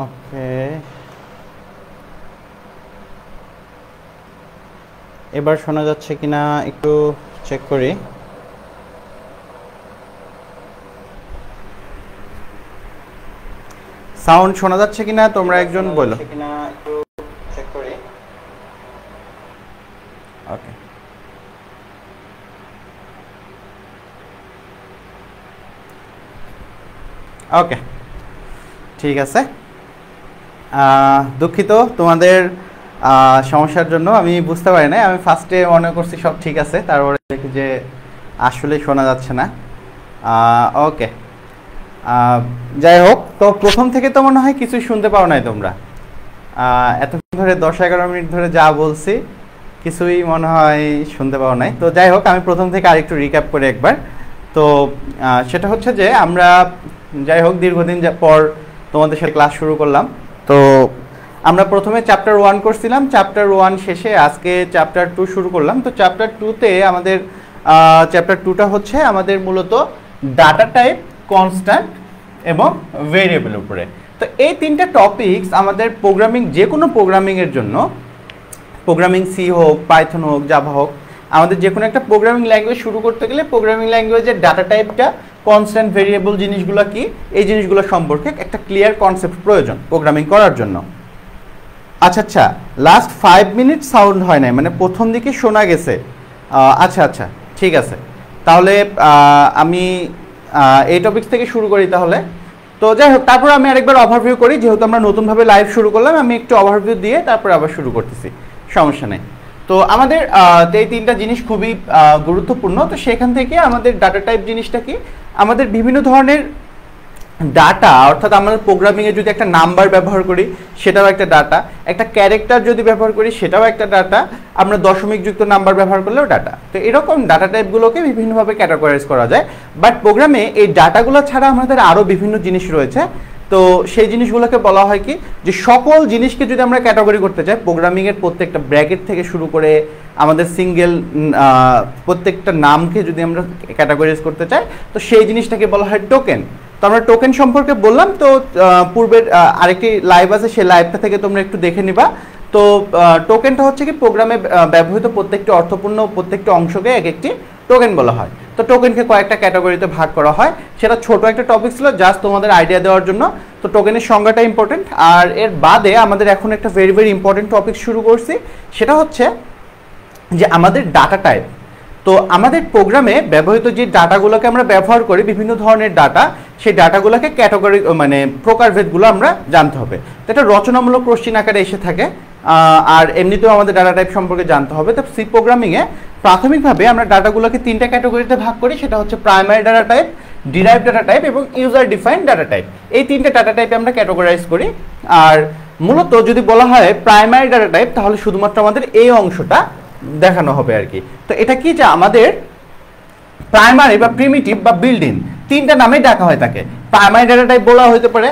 ওকে, এবার শোনা যাচ্ছে কিনা একটু চেক করি। সাউন্ড শোনা যাচ্ছে কিনা তোমরা একজন বলো। ওকে, ওকে, ঠিক আছে। দুঃখিত তোমাদের সমস্যার জন্য, আমি বুঝতে পারি না। আমি ফার্স্টে মনে করছি সব ঠিক আছে, তারপরে দেখি যে আসলে শোনা যাচ্ছে না। ওকে, যাই হোক, তো প্রথম থেকে তো মনে হয় কিছুই শুনতে পাও নাই তোমরা। এতক্ষণ ধরে 10-11 মিনিট ধরে যা বলছি কিছুই মনে হয় শুনতে পাও নাই। তো যাই হোক, আমি প্রথম থেকে আরেকটু রিক্যাপ করি একবার। তো সেটা হচ্ছে যে আমরা যাই হোক দীর্ঘদিন পর তোমাদের সাথে ক্লাস শুরু করলাম। তো আমরা প্রথমে চ্যাপ্টার 1 করছিলাম, চ্যাপ্টার 1 শেষে আজকে চ্যাপ্টার 2 শুরু করলাম। তো চ্যাপ্টার 2তে আমাদের চ্যাপ্টার 2টা হচ্ছে আমাদের মূলত ডাটা টাইপ, কনস্ট্যান্ট এবং ভেরিয়েবল উপরে। তো এই তিনটা টপিকস আমাদের প্রোগ্রামিং, যে কোনো প্রোগ্রামিংয়ের জন্য, প্রোগ্রামিং সি হোক, পাইথন হোক, জাভা হোক, আমাদের যে কোনো একটা প্রোগ্রামিং ল্যাঙ্গুয়েজ শুরু করতে গেলে প্রোগ্রামিং ল্যাঙ্গুয়েজের ডাটা টাইপটা, কনস্ট্যান্ট, ভেরিয়েবল জিনিসগুলো কি, এই জিনিসগুলো সম্পর্কে একটা ক্লিয়ার কনসেপ্ট প্রয়োজন প্রোগ্রামিং করার জন্য। আচ্ছা আচ্ছা, লাস্ট 5 মিনিট সাউন্ড হয় নাই, মানে প্রথম দিকে শোনা গেছে। আচ্ছা আচ্ছা, ঠিক আছে, তাহলে আমি এই টপিক থেকে শুরু করি তাহলে। তো যাই হোক, তারপর আমি আরেকবার ওভারভিউ করি, যেহেতু আমরা নতুনভাবে লাইভ শুরু করলাম, আমি একটু ওভারভিউ দিয়ে তারপরে আবার শুরু করতেছি, সমস্যা নেই। তো আমাদের এই তিনটা জিনিস খুবই গুরুত্বপূর্ণ। তো সেখান থেকে আমাদের ডাটা টাইপ জিনিসটা কি, আমাদের বিভিন্ন ধরনের ডাটা, অর্থাৎ আমাদের প্রোগ্রামিংয়ে যদি একটা নাম্বার ব্যবহার করি সেটাও একটা ডাটা, একটা ক্যারেক্টার যদি ব্যবহার করি সেটাও একটা ডাটা, আমরা দশমিকযুক্ত নাম্বার ব্যবহার করলেও ডাটা। তো এরকম ডাটা টাইপগুলোকে বিভিন্নভাবে ক্যাটাগরাইজ করা যায়। বাট প্রোগ্রামে এই ডাটাগুলো ছাড়া আমাদের আরও বিভিন্ন জিনিস রয়েছে। তো সেই জিনিসগুলোকে বলা হয় কি, যে সকল জিনিসকে যদি আমরা ক্যাটাগরি করতে চাই, প্রোগ্রামিংয়ের প্রত্যেকটা ব্র্যাকেট থেকে শুরু করে আমাদের সিঙ্গেল প্রত্যেকটা নামকে যদি আমরা ক্যাটাগরাইজ করতে চাই, তো সেই জিনিসটাকে বলা হয় টোকেন। তো আমরা টোকেন সম্পর্কে বললাম। তো পূর্বের আরেকটি লাইভ আছে, সেই লাইভটা থেকে তোমরা একটু দেখে নিবা। তো টোকেনটা হচ্ছে কি, প্রোগ্রামে ব্যবহৃত প্রত্যেকটি অর্থপূর্ণ প্রত্যেকটি অংশকে এক একটি টোকেন বলা হয়। তো টোকেনকে কয়েকটা ক্যাটাগরিতে ভাগ করা হয়। সেটা ছোট একটা টপিক ছিল, জাস্ট তোমাদের আইডিয়া দেওয়ার জন্য। তো টোকেনের সংজ্ঞাটা ইম্পর্টেন্ট। আর এর বাদে আমাদের এখন একটা ভেরি ভেরি ইম্পর্টেন্ট টপিক শুরু করছি, সেটা হচ্ছে যে আমাদের ডাটা টাইপ। তো আমাদের প্রোগ্রামে ব্যবহৃত যে ডাটাগুলোকে আমরা ব্যবহার করি, বিভিন্ন ধরনের ডাটা, সেই ডাটাগুলোকে ক্যাটাগরি মানে প্রকারভেদগুলো আমরা জানতে হবে। তো এটা রচনামূলক কোশ্চেন আকারে এসে থাকে। আর এমনিতেও আমাদের ডাটা টাইপ সম্পর্কে জানতে হবে। তো সি প্রোগ্রামিংয়ে প্রাথমিকভাবে আমরা ডাটাগুলোকে তিনটা ক্যাটাগরিতে ভাগ করি, সেটা হচ্ছে primary data type, derive data type এবং ইউজার ডিফাইন্ড ডাটা টাইপ। এই তিনটে ডাটা টাইপে আমরা ক্যাটাগরাইজ করি। আর মূলত যদি বলা হয় প্রাইমারি ডাটা টাইপ, তাহলে শুধুমাত্র আমাদের এই অংশটা দেখানো হবে আর কি। তো এটা কি, যে আমাদের প্রাইমারি বা প্রিমিটিভ বা বিল্ড ইন, তিনটা নামে ডাকা হয় তাকে। প্রাইমারি ডাটা টাইপ বলা হতে পারে,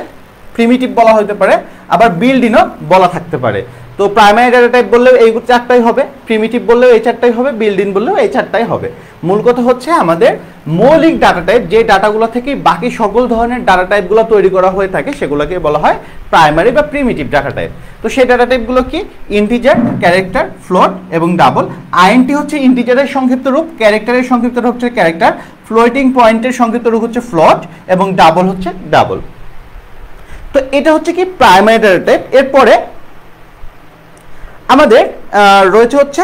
প্রিমিটিভ বলা হতে পারে, আবার বিল্ড ইনও বলা থাকতে পারে। তো প্রাইমারি ডাটা টাইপ বললেও এই চারটাই হবে, প্রিমিটিভ বললেও এই চারটাই হবে, বিল্ড ইন বললেও এই চারটাই হবে। মূল কথা হচ্ছে আমাদের মৌলিক ডাটা টাইপ, যে ডাটাগুলো থেকে বাকি সকল ধরনের ডাটা টাইপগুলো তৈরি করা হয়ে থাকে, সেগুলোকে বলা হয় প্রাইমারি বা প্রিমিটিভ ডাটা টাইপ। তো সেই ডাটা টাইপগুলো কি, ইন্টিজার, ক্যারেক্টার, ফ্লোট এবং ডাবল। আইএনটি হচ্ছে ইন্টিজারের সংক্ষিপ্ত রূপ, ক্যারেক্টারের সংক্ষিপ্ত রূপ হচ্ছে ক্যারেক্টার, ফ্লোটিং পয়েন্টের সংক্ষিপ্ত রূপ হচ্ছে ফ্লোট এবং ডাবল হচ্ছে ডাবল। তো এটা হচ্ছে কি প্রাইমারি ডাটা টাইপ। এরপরে আমাদের রয়েছে হচ্ছে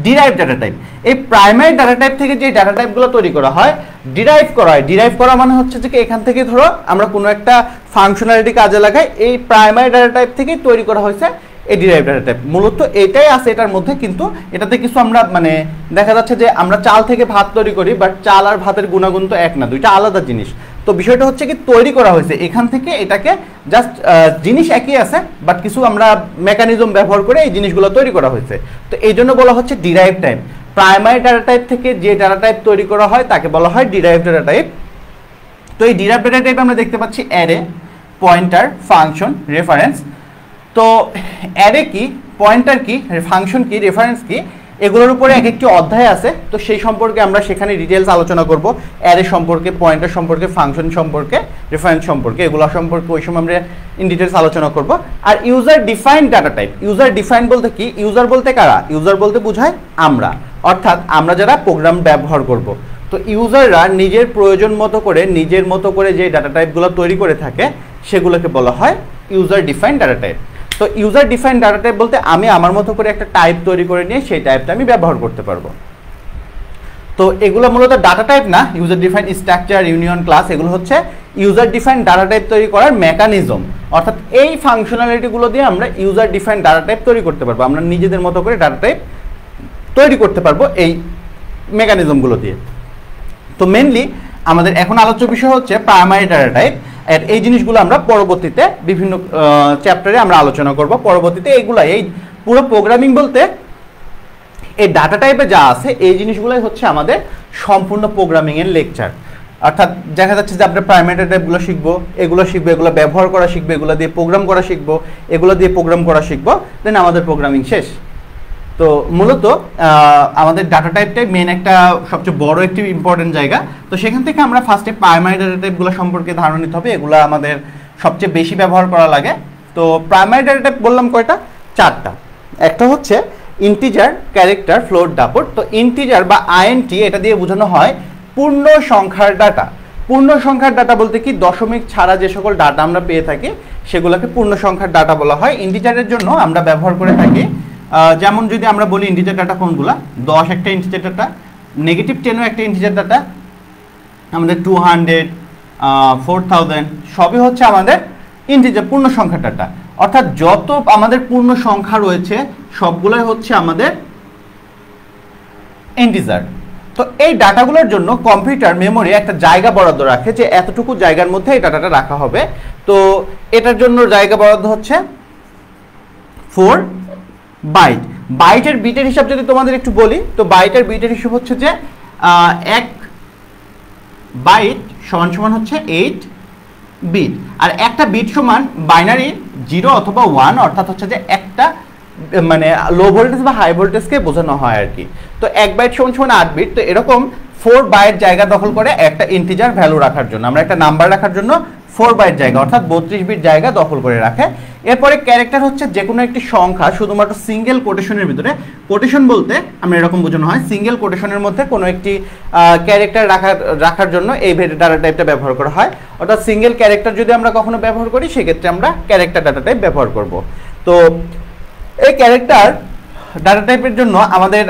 ডিরাইভ ডাটা টাইপ। এই প্রাইমারি ডাটা টাইপ থেকে যে ডাটা টাইপগুলো তৈরি করা হয়, ডিরাইভ করা হয়। ডিরাইভ করা মানে হচ্ছে যে এখান থেকে ধরো আমরা কোনো একটা ফাংশনালিটি কাজে লাগাই, এই প্রাইমারি ডাটা টাইপ থেকেই তৈরি করা হয়েছে এই ডিরাইভ ডাটা টাইপ। মূলত এটাই আছে এটার মধ্যে, কিন্তু এটাতে কিছু আমরা মানে দেখা যাচ্ছে যে আমরা চাল থেকে ভাত তৈরি করি, বাট চাল আর ভাতের গুণাগুণ তো এক না, দুইটা আলাদা জিনিস। তো বিষয়টা হচ্ছে কি, তৈরি করা হয়েছে এখান থেকে, এটাকে জাস্ট জিনিস একই আছে, বাট কিছু আমরা মেকানিজম ব্যবহার করে এই জিনিসগুলো তৈরি করা হয়েছে। তো এই জন্য বলা হচ্ছে derive type. Primary data type থেকে যে ডাটা টাইপ তৈরি করা হয় তাকে বলা হয় ডিরাইভ ডাটা টাইপ। তো এই ডিরাইভ ডাটা টাইপ আমরা দেখতে পাচ্ছি অ্যারে, পয়েন্টার, ফাংশন, রেফারেন্স। তো অ্যারে কি, পয়েন্টার কি, ফাংশন কি, রেফারেন্স কি, এগুলোর উপরে এক একটি অধ্যায় আছে। তো সেই সম্পর্কে আমরা সেখানে ডিটেলস আলোচনা করব, অ্যারে সম্পর্কে, পয়েন্টার সম্পর্কে, ফাংশন সম্পর্কে, রেফারেন্স সম্পর্কে, এগুলো সম্পর্কে ওই সময় আমরা ইন ডিটেলস আলোচনা করব। আর user defined data type, user defined বলতে কি, ইউজার বলতে কারা, ইউজার বলতে বোঝায় আমরা, অর্থাৎ আমরা যারা প্রোগ্রাম ব্যবহার করব। তো ইউজাররা নিজের প্রয়োজন মতো করে, নিজের মতো করে যে ডাটা টাইপগুলো তৈরি করে থাকে সেগুলোকে বলা হয় ইউজার ডিফাইন্ড ডাটা টাইপ। তো ইউজার ডিফাইন্ড ডাটা টাইপ বলতে আমি আমার মতো করে একটা টাইপ তৈরি করে নিয়ে সেই টাইপটা আমি ব্যবহার করতে পারবো। তো এগুলো মূলত ডাটা টাইপ না, user defined structure, union, class, এগুলো হচ্ছে ইউজার ডিফাইন্ড ডাটা টাইপ তৈরি করার মেকানিজম। অর্থাৎ এই ফাংশনালিটিগুলো দিয়ে আমরা ইউজার ডিফাইন্ড ডাটা টাইপ তৈরি করতে পারবো, আমরা নিজেদের মতো করে ডাটা টাইপ তৈরি করতে পারবো এই মেকানিজমগুলো দিয়ে। তো মেনলি আমাদের এখন আলোচ্য বিষয় হচ্ছে প্রাইমারি ডাটা টাইপ। আর এই জিনিসগুলো আমরা পরবর্তীতে বিভিন্ন চ্যাপ্টারে আমরা আলোচনা করব পরবর্তীতে। এইগুলা, এই পুরো প্রোগ্রামিং বলতে এই ডাটা টাইপে যা আছে এই জিনিসগুলোই হচ্ছে আমাদের সম্পূর্ণ প্রোগ্রামিংয়ের লেকচার। অর্থাৎ দেখা যাচ্ছে যে আমরা প্রাইমারি ডাটা টাইপগুলো শিখবো, এগুলো ব্যবহার করা শিখবো, এগুলো দিয়ে প্রোগ্রাম করা শিখবো, এগুলো দিয়ে প্রোগ্রাম করা শিখবো, দেন আমাদের প্রোগ্রামিং শেষ। তো মূলত আমাদের ডাটা টাইপটাই মেন একটা সবচেয়ে বড় একটি ইম্পর্টেন্ট জায়গা। তো সেখান থেকে আমরা ফার্স্টে প্রাইমারি ডাটা টাইপগুলো সম্পর্কে ধারণা নিতে হবে, এগুলো আমাদের সবচেয়ে বেশি ব্যবহার করা লাগে। তো প্রাইমারি ডাটা টাইপ বললাম কয়টা, 4টা। একটা হচ্ছে ইন্টিজার, ক্যারেক্টার, ফ্লোট, ডাপট। তো ইন্টিজার বা আইএনটি এটা দিয়ে বোঝানো হয় পূর্ণ সংখ্যার ডাটা। পূর্ণ সংখ্যার ডাটা বলতে কি, দশমিক ছাড়া যে সকল ডাটা আমরা পেয়ে থাকি সেগুলোকে পূর্ণ সংখ্যার ডাটা বলা হয়। ইন্টিজারের জন্য আমরা ব্যবহার করে থাকি, যেমন যদি আমরা বলি ইন্টিজার ডাটা কোনগুলা, 10 একটা ইন্টিজার ডাটা, নেগেটিভ 10ও একটা ইন্টিজার ডাটা, আমাদের 200, 4000 সবই হচ্ছে আমাদের ইন্টিজার পূর্ণ সংখ্যার ডাটা। অর্থাৎ যত আমাদের পূর্ণ সংখ্যা রয়েছে সবগুলোই হচ্ছে আমাদের ইন্টিজার। তো এই ডাটাগুলোর জন্য কম্পিউটার মেমোরি একটা জায়গা বরাদ্দ রাখে যে এতটুকু জায়গার মধ্যে এই ডাটাটা রাখা হবে। তো এটার জন্য জায়গা বরাদ্দ হচ্ছে 4 বাইট। বাইটের বিটের হিসাব যদি তোমাদের একটু বলি, তো বাইটের বিটের হিসাব হচ্ছে যে 1 বাইট সমান সমান হচ্ছে 8 বিট। আর একটা বিট সমান বাইনারি 0 অথবা 1, অর্থাৎ হচ্ছে যে একটা মানে লো ভোল্টেজ বা হাই ভোল্টেজকে বোঝানো হয় আর কি। তো 1 বাইট সমান সমান 8 বিট। তো এরকম 4 বাইট জায়গা দখল করে একটা ইন্টিজার ভ্যালু রাখার জন্য, আমরা একটা নাম্বার রাখার জন্য 4 বাইট জায়গা অর্থাৎ 32 বিট জায়গা দখল করে রাখে। এরপরে ক্যারেক্টার হচ্ছে যে কোনো একটি সংখ্যা শুধুমাত্র সিঙ্গেল কোটেশনের ভিতরে, কোটেশন বলতে আমরা এরকম বোঝানো হয় সিঙ্গেল কোটেশনের মধ্যে কোনো একটি ক্যারেক্টার রাখার জন্য এই ডাটা টাইপটা ব্যবহার করা হয়। অর্থাৎ সিঙ্গেল ক্যারেক্টার যদি আমরা কখনো ব্যবহার করি সেক্ষেত্রে আমরা ক্যারেক্টার ডাটা টাইপ ব্যবহার করব। তো এই ক্যারেক্টার ডাটা টাইপের জন্য আমাদের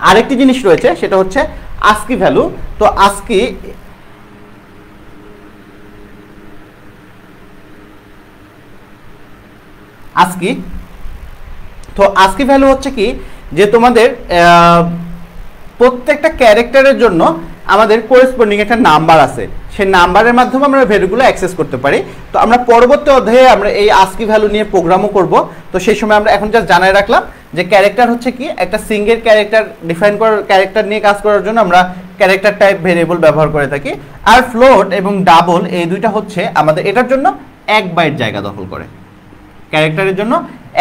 আরেকটি জিনিস রয়েছে, সেটা হচ্ছে আস্কি ভ্যালু। তো আস্কি তো আস্কি ভ্যালু হচ্ছে কি, যে তোমাদের প্রত্যেকটা ক্যারেক্টারের জন্য আমাদের কোরেসপন্ডিং একটা নাম্বার আছে, সেই নাম্বারের মাধ্যমে আমরা ভ্যালুগুলো অ্যাক্সেস করতে পারি। তো আমরা পরবর্তী অধ্যায়ে আমরা এই আস্কি ভ্যালু নিয়ে প্রোগ্রামও করব। তো সেই সময় আমরা এখন জাস্ট জানাই রাখলাম যে ক্যারেক্টার হচ্ছে কি, একটা সিঙ্গেল ক্যারেক্টার ডিফাইন করার, ক্যারেক্টার নিয়ে কাজ করার জন্য আমরা ক্যারেক্টার টাইপ ভেরিয়েবল ব্যবহার করে থাকি। আর ফ্লোট এবং ডাবল এই দুইটা হচ্ছে আমাদের এটার জন্য 1 বাইট জায়গা দখল করে, ক্যারেক্টারের জন্য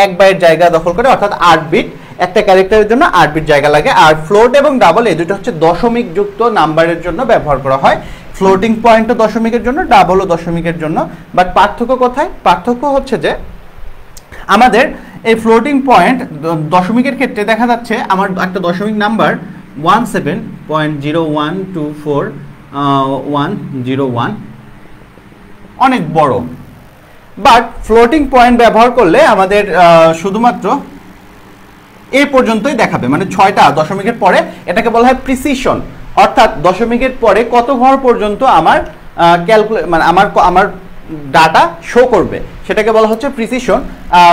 1 বাইট জায়গা দখল করে, অর্থাৎ 8 বিট। একটা ক্যারেক্টারের জন্য 8 বিট জায়গা লাগে। আর ফ্লোট এবং ডাবল এই দুটো হচ্ছে দশমিক যুক্ত নাম্বারের জন্য ব্যবহার করা হয়। ফ্লোটিং পয়েন্টও দশমিকের জন্য, ডাবলও দশমিকের জন্য। বাট পার্থক্য কোথায়? পার্থক্য হচ্ছে যে আমাদের এই ফ্লোটিং পয়েন্ট দশমিকের ক্ষেত্রে দেখা যাচ্ছে আমার একটা দশমিক নাম্বার 17.0124101 অনেক বড়। বাট ফ্লোটিং পয়েন্ট ব্যবহার করলে আমাদের শুধুমাত্র এ পর্যন্তই দেখাবে, মানে 6টা দশমিকের পরে, এটাকে বলা হয় প্রিসিশন। অর্থাৎ দশমিকের পরে কত ঘর পর্যন্ত আমার মানে আমার ডাটা শো করবে সেটাকে বলা হচ্ছে প্রিসিশন।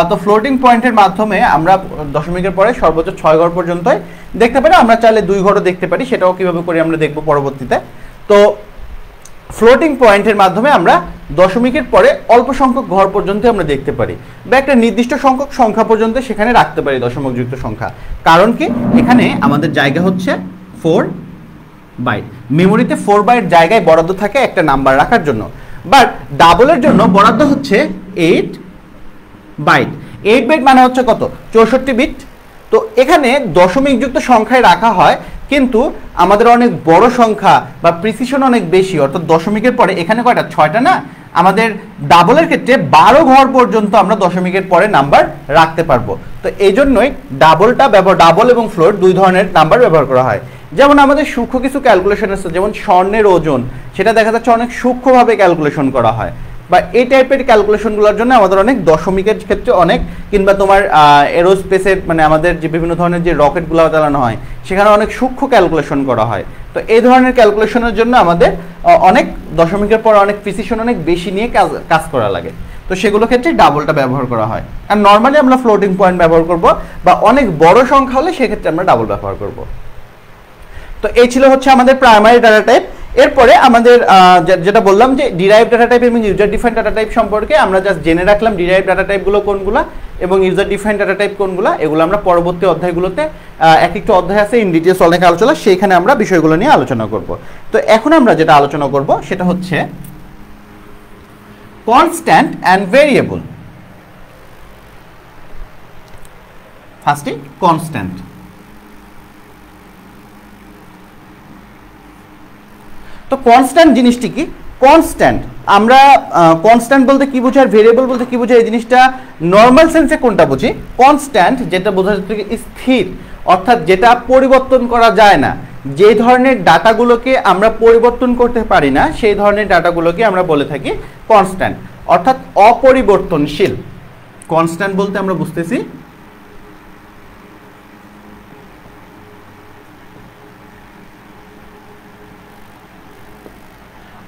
তো ফ্লোটিং পয়েন্টের মাধ্যমে আমরা দশমিকের পরে সর্বোচ্চ 6 ঘর পর্যন্তই দেখতে পারি। আমরা চাইলে 2 ঘরও দেখতে পারি, সেটাও কিভাবে করে আমরা দেখব পরবর্তীতে। তো ফ্লোটিং পয়েন্টের মাধ্যমে আমরা দশমিকের পরে অল্প সংখ্যক ঘর পর্যন্ত আমরা দেখতে পারি, বা একটা নির্দিষ্ট সংখ্যক সংখ্যা পর্যন্ত সেখানে রাখতে পারি দশমিকযুক্ত সংখ্যা। কারণ কি, এখানে আমাদের জায়গা হচ্ছে 4 বাইট, মেমোরিতে 4 বাইট জায়গায় বরাদ্দ থাকে একটা নাম্বার রাখার জন্য। বাট ডাবলের জন্য বরাদ্দ হচ্ছে 8 বাইট। 8 বাইট মানে হচ্ছে কত? 64 বিট। তো এখানে দশমিক যুক্ত সংখ্যায় রাখা হয়, কিন্তু আমাদের অনেক বড় সংখ্যা বা প্রিসিশন অনেক বেশি, অর্থাৎ দশমিকের পরে এখানে কয়টা? 6টা না, আমাদের ডাবলের ক্ষেত্রে 12 ঘর পর্যন্ত আমরা দশমিকের পরে নাম্বার রাখতে পারবো। তো এই জন্যই ডাবল এবং ফ্লোর দুই ধরনের নাম্বার ব্যবহার করা হয়। যেমন আমাদের সূক্ষ্ম কিছু ক্যালকুলেশন আছে, যেমন স্বর্ণের ওজন, সেটা দেখা যাচ্ছে অনেক সূক্ষ্মভাবে ক্যালকুলেশন করা হয়, বা এই টাইপের ক্যালকুলেশনগুলোর জন্য আমাদের অনেক দশমিকের ক্ষেত্রে অনেক, কিংবা তোমার এরোস্পেসের মানে আমাদের যে বিভিন্ন ধরনের যে রকেটগুলো চালানো হয় সেখানে অনেক সূক্ষ্ম ক্যালকুলেশন করা হয়। তো এই ধরনের ক্যালকুলেশনের জন্য আমাদের অনেক দশমিকের পর অনেক প্রিসিশন অনেক বেশি নিয়ে কাজ করা লাগে। তো সেগুলো ক্ষেত্রে ডাবলটা ব্যবহার করা হয়। আর নর্মালি আমরা ফ্লোটিং পয়েন্ট ব্যবহার করব, বা অনেক বড় সংখ্যা হলে সেক্ষেত্রে আমরা ডাবল ব্যবহার করব। তো এই ছিল হচ্ছে আমাদের প্রাইমারি ডাটা টাইপ। এরপরে আমাদের যেটা বললাম যে ডিরাইভ ডাটা টাইপ এবং ইউজার ডিফাইন ডাটা টাইপ সম্পর্কে আমরা জাস্ট জেনে রাখলাম ডিরাইভ ডাটা টাইপগুলো কোনগুলো এবং ইউজার ডিফাইন ডাটা টাইপ কোনগুলো। এগুলো আমরা পরবর্তী অধ্যায়গুলোতে এক একটা অধ্যায় আছে ইন ডিটেইলস অনেক আলোচনা, সেইখানে আমরা বিষয়গুলো নিয়ে আলোচনা করব। তো এখন আমরা যেটা আলোচনা করব সেটা হচ্ছে কনস্ট্যান্ট অ্যান্ড ভেরিয়েবল। ফার্স্টে কনস্ট্যান্ট। তো কনস্ট্যান্ট জিনিসটি কি? কনস্ট্যান্ট আমরা কনস্ট্যান্ট বলতে কি বোঝায় আর ভেরিয়েবল বলতে কি বোঝায় এই জিনিসটা নর্মাল সেন্সে কোনটা বুঝি? কনস্ট্যান্ট যেটা বোঝা যাচ্ছে স্থির, অর্থাৎ যেটা পরিবর্তন করা যায় না, যে ধরনের ডাটাগুলোকে আমরা পরিবর্তন করতে পারি না সেই ধরনের ডাটাগুলোকে আমরা বলে থাকি কনস্ট্যান্ট, অর্থাৎ অপরিবর্তনশীল। কনস্ট্যান্ট বলতে আমরা বুঝতেছি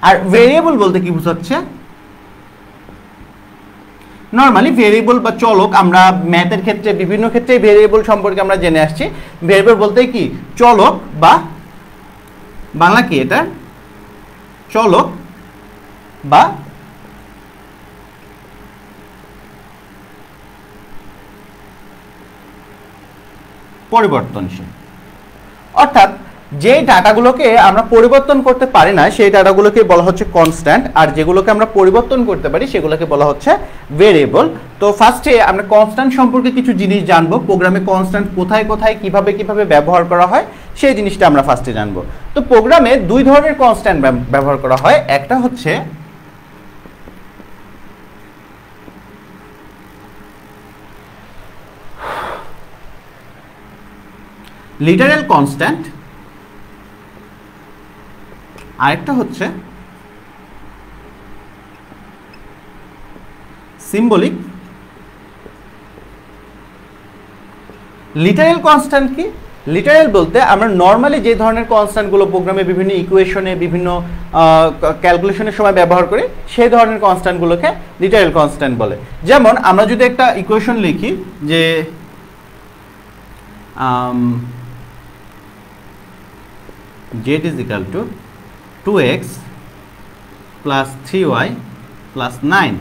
আর ভেরিয়েবল বলতে কি বোঝাচ্ছে? নরমালি ভেরিয়েবল বা চলক, আমরা ম্যাথের ক্ষেত্রে বিভিন্ন ক্ষেত্রে ভেরিয়েবল সম্পর্কে আমরা জেনে আসছি। ভেরিয়েবল বলতে কি? চলক, বা বাংলা কি এটা? চলক বা পরিবর্তনশীল। অর্থাৎ যে ডাটাগুলোকে আমরা পরিবর্তন করতে পারি না সেই ডাটাগুলোকে বলা হচ্ছে কনস্ট্যান্ট, আর যেগুলোকে আমরা পরিবর্তন করতে পারি সেগুলোকে বলা হচ্ছে ভেরিয়েবল। তো ফার্স্টে আমরা কনস্ট্যান্ট সম্পর্কে কিছু জিনিস জানবো, প্রোগ্রামে কনস্ট্যান্ট কোথায় কোথায় কিভাবে কিভাবে ব্যবহার করা হয় সেই জিনিসটা আমরা ফার্স্টে জানবো। তো প্রোগ্রামে দুই ধরনের কনস্ট্যান্ট ব্যবহার করা হয়, একটা হচ্ছে লিটারেল কনস্ট্যান্ট, আরেকটা হচ্ছে সিম্বলিক। লিটারেল কনস্ট্যান্ট কি? লিটারেল বলতে আমরা নর্মালি যে ধরনের কনস্ট্যান্টগুলো প্রোগ্রামে বিভিন্ন ইকুয়েশনে বিভিন্ন ক্যালকুলেশনের সময় ব্যবহার করি সেই ধরনের কনস্ট্যান্টগুলোকে লিটারেল কনস্ট্যান্ট বলে। যেমন আমরা যদি একটা ইকুয়েশন লিখি যে z is equal to 2x plus 3y plus 9,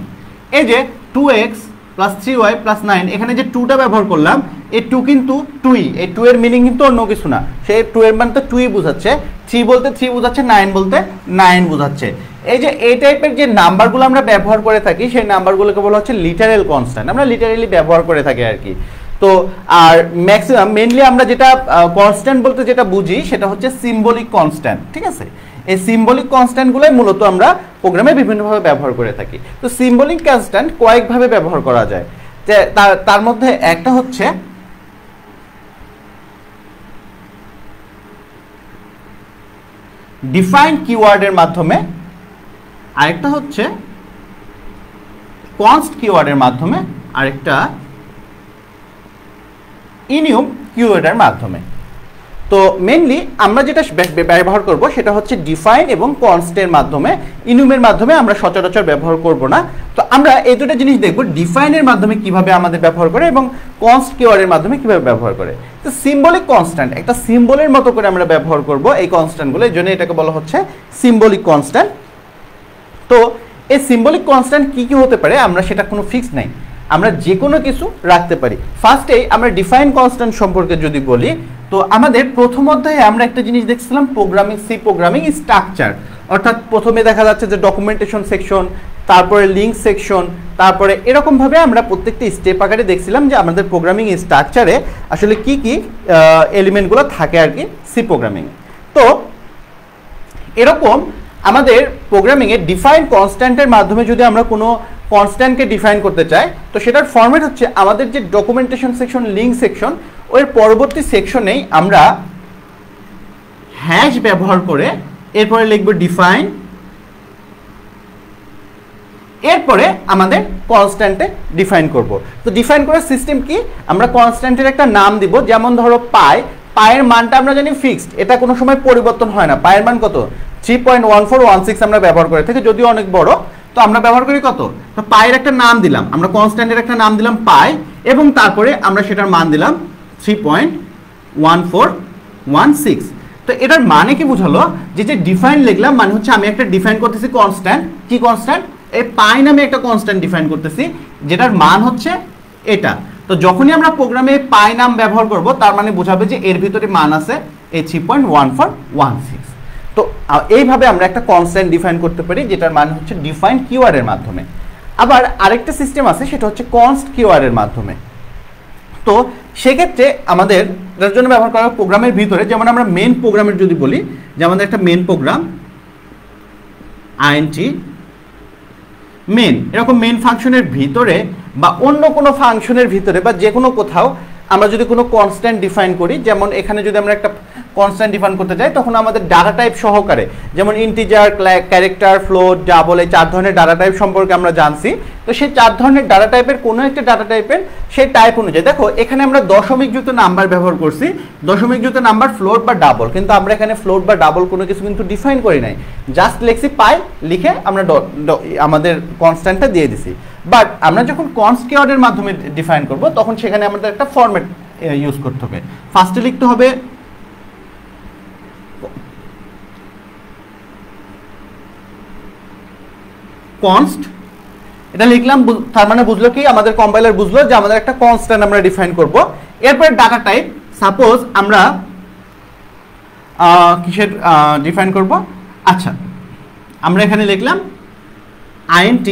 এই যে 2x plus 3y plus 9 এখানে যে 2টা ব্যবহার করলাম, এই 2 কিন্তু 2ই, এই 2 এর মিনিং কিন্তু অন্য কিছু না, সেই 2 এর মান তো 2ই বোঝাচ্ছে, 3 বলতে 3 বোঝাচ্ছে, 9 বলতে 9 বোঝাচ্ছে। এই যে এই টাইপের যে নাম্বারগুলো আমরা ব্যবহার করে থাকি সেই নাম্বারগুলোকে বলা হচ্ছে লিটারেল কনস্ট্যান্ট, আমরা লিটারেলি ব্যবহার করে থাকি আর কি। তো আর ম্যাক্সিমাম মেইনলি আমরা যেটা কনস্ট্যান্ট বলতে যেটা বুঝি সেটা হচ্ছে সিম্বলিক কনস্ট্যান্ট, ঠিক আছে? এই সিম্বলিক কনস্ট্যান্টগুলোই মূলত আমরা প্রোগ্রামে বিভিন্নভাবে ব্যবহার করে থাকি। তো সিম্বলিক কনস্ট্যান্ট কয়েকভাবে ব্যবহার করা যায়, যে তার মধ্যে একটা হচ্ছে ডিফাইন্ড কিওয়ার্ডের মাধ্যমে, আরেকটা হচ্ছে কনস্ট কিওয়ার্ডের মাধ্যমে, আরেকটা ইনিউম কিওয়ার্ডের মাধ্যমে। তো মেইনলি আমরা যেটা ব্যবহার করব সেটা হচ্ছে ডিফাইন এবং কনস্টের মাধ্যমে, ইনিউমের মাধ্যমে আমরা সচরাচর ব্যবহার করব না। তো আমরা এই দুটো জিনিস দেখব, ডিফাইনের মাধ্যমে কিভাবে আমাদের ব্যবহার করে এবং কনস্ট কিওয়ার্ডের মাধ্যমে কিভাবে ব্যবহার করে। তো সিম্বলিক কনস্ট্যান্ট একটা সিম্বলের মতো করে আমরা ব্যবহার করব এই কনস্ট্যান্টগুলো, এই জন্য এটাকে বলা হচ্ছে সিম্বলিক কনস্ট্যান্ট। তো এই সিম্বলিক কনস্ট্যান্ট কি কি হতে পারে আমরা সেটা কোনো ফিক্স নাই, আমরা যে কোনো কিছু রাখতে পারি। ফার্স্টেই আমরা ডিফাইন কনস্ট্যান্ট সম্পর্কে যদি বলি, তো আমাদের প্রথম অধ্যায়ে আমরা একটা জিনিস দেখছিলাম প্রোগ্রামিং, সি প্রোগ্রামিং স্ট্রাকচার, অর্থাৎ প্রথমে দেখা যাচ্ছে যে ডকুমেন্টেশন সেকশন, তারপরে লিঙ্ক সেকশন, তারপরে এরকমভাবে আমরা প্রত্যেকটা স্টেপ আকারে দেখছিলাম যে আমাদের প্রোগ্রামিং স্ট্রাকচারে আসলে কি কি এলিমেন্টগুলো থাকে আর কি সি প্রোগ্রামিং। তো এরকম আমাদের প্রোগ্রামিংয়ে ডিফাইন কনস্ট্যান্টের মাধ্যমে যদি আমরা কোনো কনস্ট্যান্টকে ডিফাইন করতে চাই, তো সেটার ফরম্যাট হচ্ছে আমাদের যে ডকুমেন্টেশন সেকশন, লিঙ্ক সেকশন, ওর পরবর্তী সেকশনেই আমরা হ্যাশ ব্যবহার করে এরপরে লিখব ডিফাইন, এরপরে আমাদের কনস্ট্যান্টে ডিফাইন করব। তো ডিফাইন করার সিস্টেম কি, আমরা কনস্ট্যান্টের একটা নাম দিব, যেমন ধরো পাই, পায়ের মানটা আমরা জানি ফিক্সড, এটা কোনো সময় পরিবর্তন হয় না। পায়ের মান কত, 3.1416 আমরা ব্যবহার করে থাকি, যদিও অনেক বড়, তো আমরা ব্যবহার করি কত, তো পায়ের একটা নাম দিলাম, আমরা কনস্ট্যান্টের একটা নাম দিলাম পাই, এবং তারপরে আমরা সেটার মান দিলাম 3.1416। তো এটার মানে কি বোঝালো, যে যে ডিফাইন লিখলাম মানে হচ্ছে আমি একটা ডিফাইন করতেছি কনস্ট্যান্ট, কি কনস্ট্যান্ট, এই পাই নামে একটা কনস্ট্যান্ট ডিফাইন করতেছি, যেটার মান হচ্ছে এটা। তো যখনই আমরা প্রোগ্রামে পাই নাম ব্যবহার করব, তার মানে বোঝাবে যে এর ভিতরে মান আছে এই 3.1416। তো এইভাবে আমরা একটা কনস্ট্যান্ট ডিফাইন করতে পারি, যেটার মানে হচ্ছে ডিফাইন কিওয়ার্ডের মাধ্যমে। আবার আরেকটা সিস্টেম আছে, সেটা হচ্ছে কনস্ট কিওয়ার্ডের মাধ্যমে। তো সেক্ষেত্রে আমাদের এটার জন্য ব্যবহার করা প্রোগ্রামের ভিতরে, যেমন আমরা মেন প্রোগ্রামের যদি বলি, যে আমাদের একটা মেন প্রোগ্রাম int মেন, এরকম মেন ফাংশনের ভিতরে বা অন্য কোনো ফাংশনের ভিতরে বা যে কোনো কোথাও আমরা যদি কোনো কনস্ট্যান্ট ডিফাইন করি, যেমন এখানে যদি আমরা একটা কনস্ট্যান্ট ডিফাইন করতে চাই, তখন আমাদের ডাটা টাইপ সহকারে, যেমন ইন্টিজার, ক্যারেক্টার, ফ্লোট, ডাবল, এই 4 ধরনের ডাটা টাইপ সম্পর্কে আমরা জানছি। তো সেই 4 ধরনের ডাটা টাইপের কোনো একটা ডাটা টাইপের সেই টাইপ অনুযায়ী, দেখো এখানে আমরা দশমিকযুক্ত নাম্বার ব্যবহার করছি, দশমিকযুক্ত নাম্বার, ফ্লোট বা ডাবল, কিন্তু আমরা এখানে ফ্লোট বা ডাবল কোনো কিছু কিন্তু ডিফাইন করি নাই, জাস্ট লিখছি পাই, লিখে আমরা আমাদের কনস্ট্যান্টটা দিয়ে দিছি। বাট আমরা যখন কনস্ট কিওয়ার্ডের মাধ্যমে ডিফাইন করব, তখন সেখানে আমাদের একটা ফরম্যাট ইউজ করতে হবে। ফার্স্টে লিখতে হবে কনস্ট, এটা লিখলাম, তার মানে বুঝলো কি, আমাদের কম্পাইলার বুঝলো যে আমাদের একটা কনস্ট্যান্ট আমরা ডিফাইন করব। এরপরে ডাটা টাইপ, সাপোজ আমরা কিসের ডিফাইন করব, আচ্ছা আমরা এখানে লিখলাম int,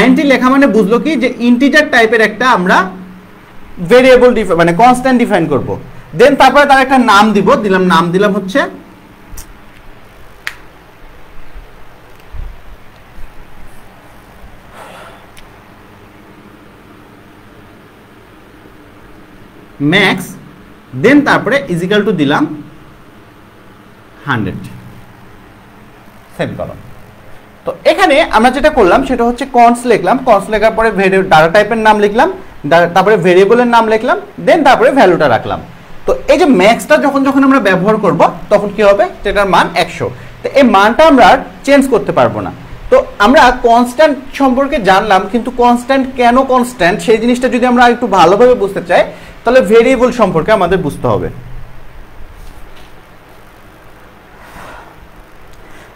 int লেখা মানে বুঝলো কি, যে ইন্টিজার টাইপের একটা আমরা ভেরিয়েবল মানে কনস্ট্যান্ট ডিফাইন করব। দেন তারপরে তার একটা নাম দিব, নাম দিলাম হচ্ছে ম্যাক্স, দেন তারপরে ইজিক্যাল টু দিলাম 100, সেভ করো। তো এখানে আমরা যেটা করলাম সেটা হচ্ছে কনস্ট লিখলাম, কনস্ট লেখার পরে ডাটা টাইপের নাম লিখলাম, তারপরে ভেরিয়েবলের নাম লিখলাম, দেন তারপরে ভ্যালুটা রাখলাম। তো এই যে ম্যাক্সটা যখন আমরা ব্যবহার করব, তখন কি হবে, সেটার মান 100। তো এই মানটা আমরা আর চেঞ্জ করতে পারবো না। তো আমরা কনস্ট্যান্ট সম্পর্কে জানলাম, কিন্তু কনস্ট্যান্ট কেন কনস্ট্যান্ট, সেই জিনিসটা যদি আমরা একটু ভালোভাবে বুঝতে চাই, তাহলে ভেরিয়েবল সম্পর্কে আমাদের বুঝতে হবে।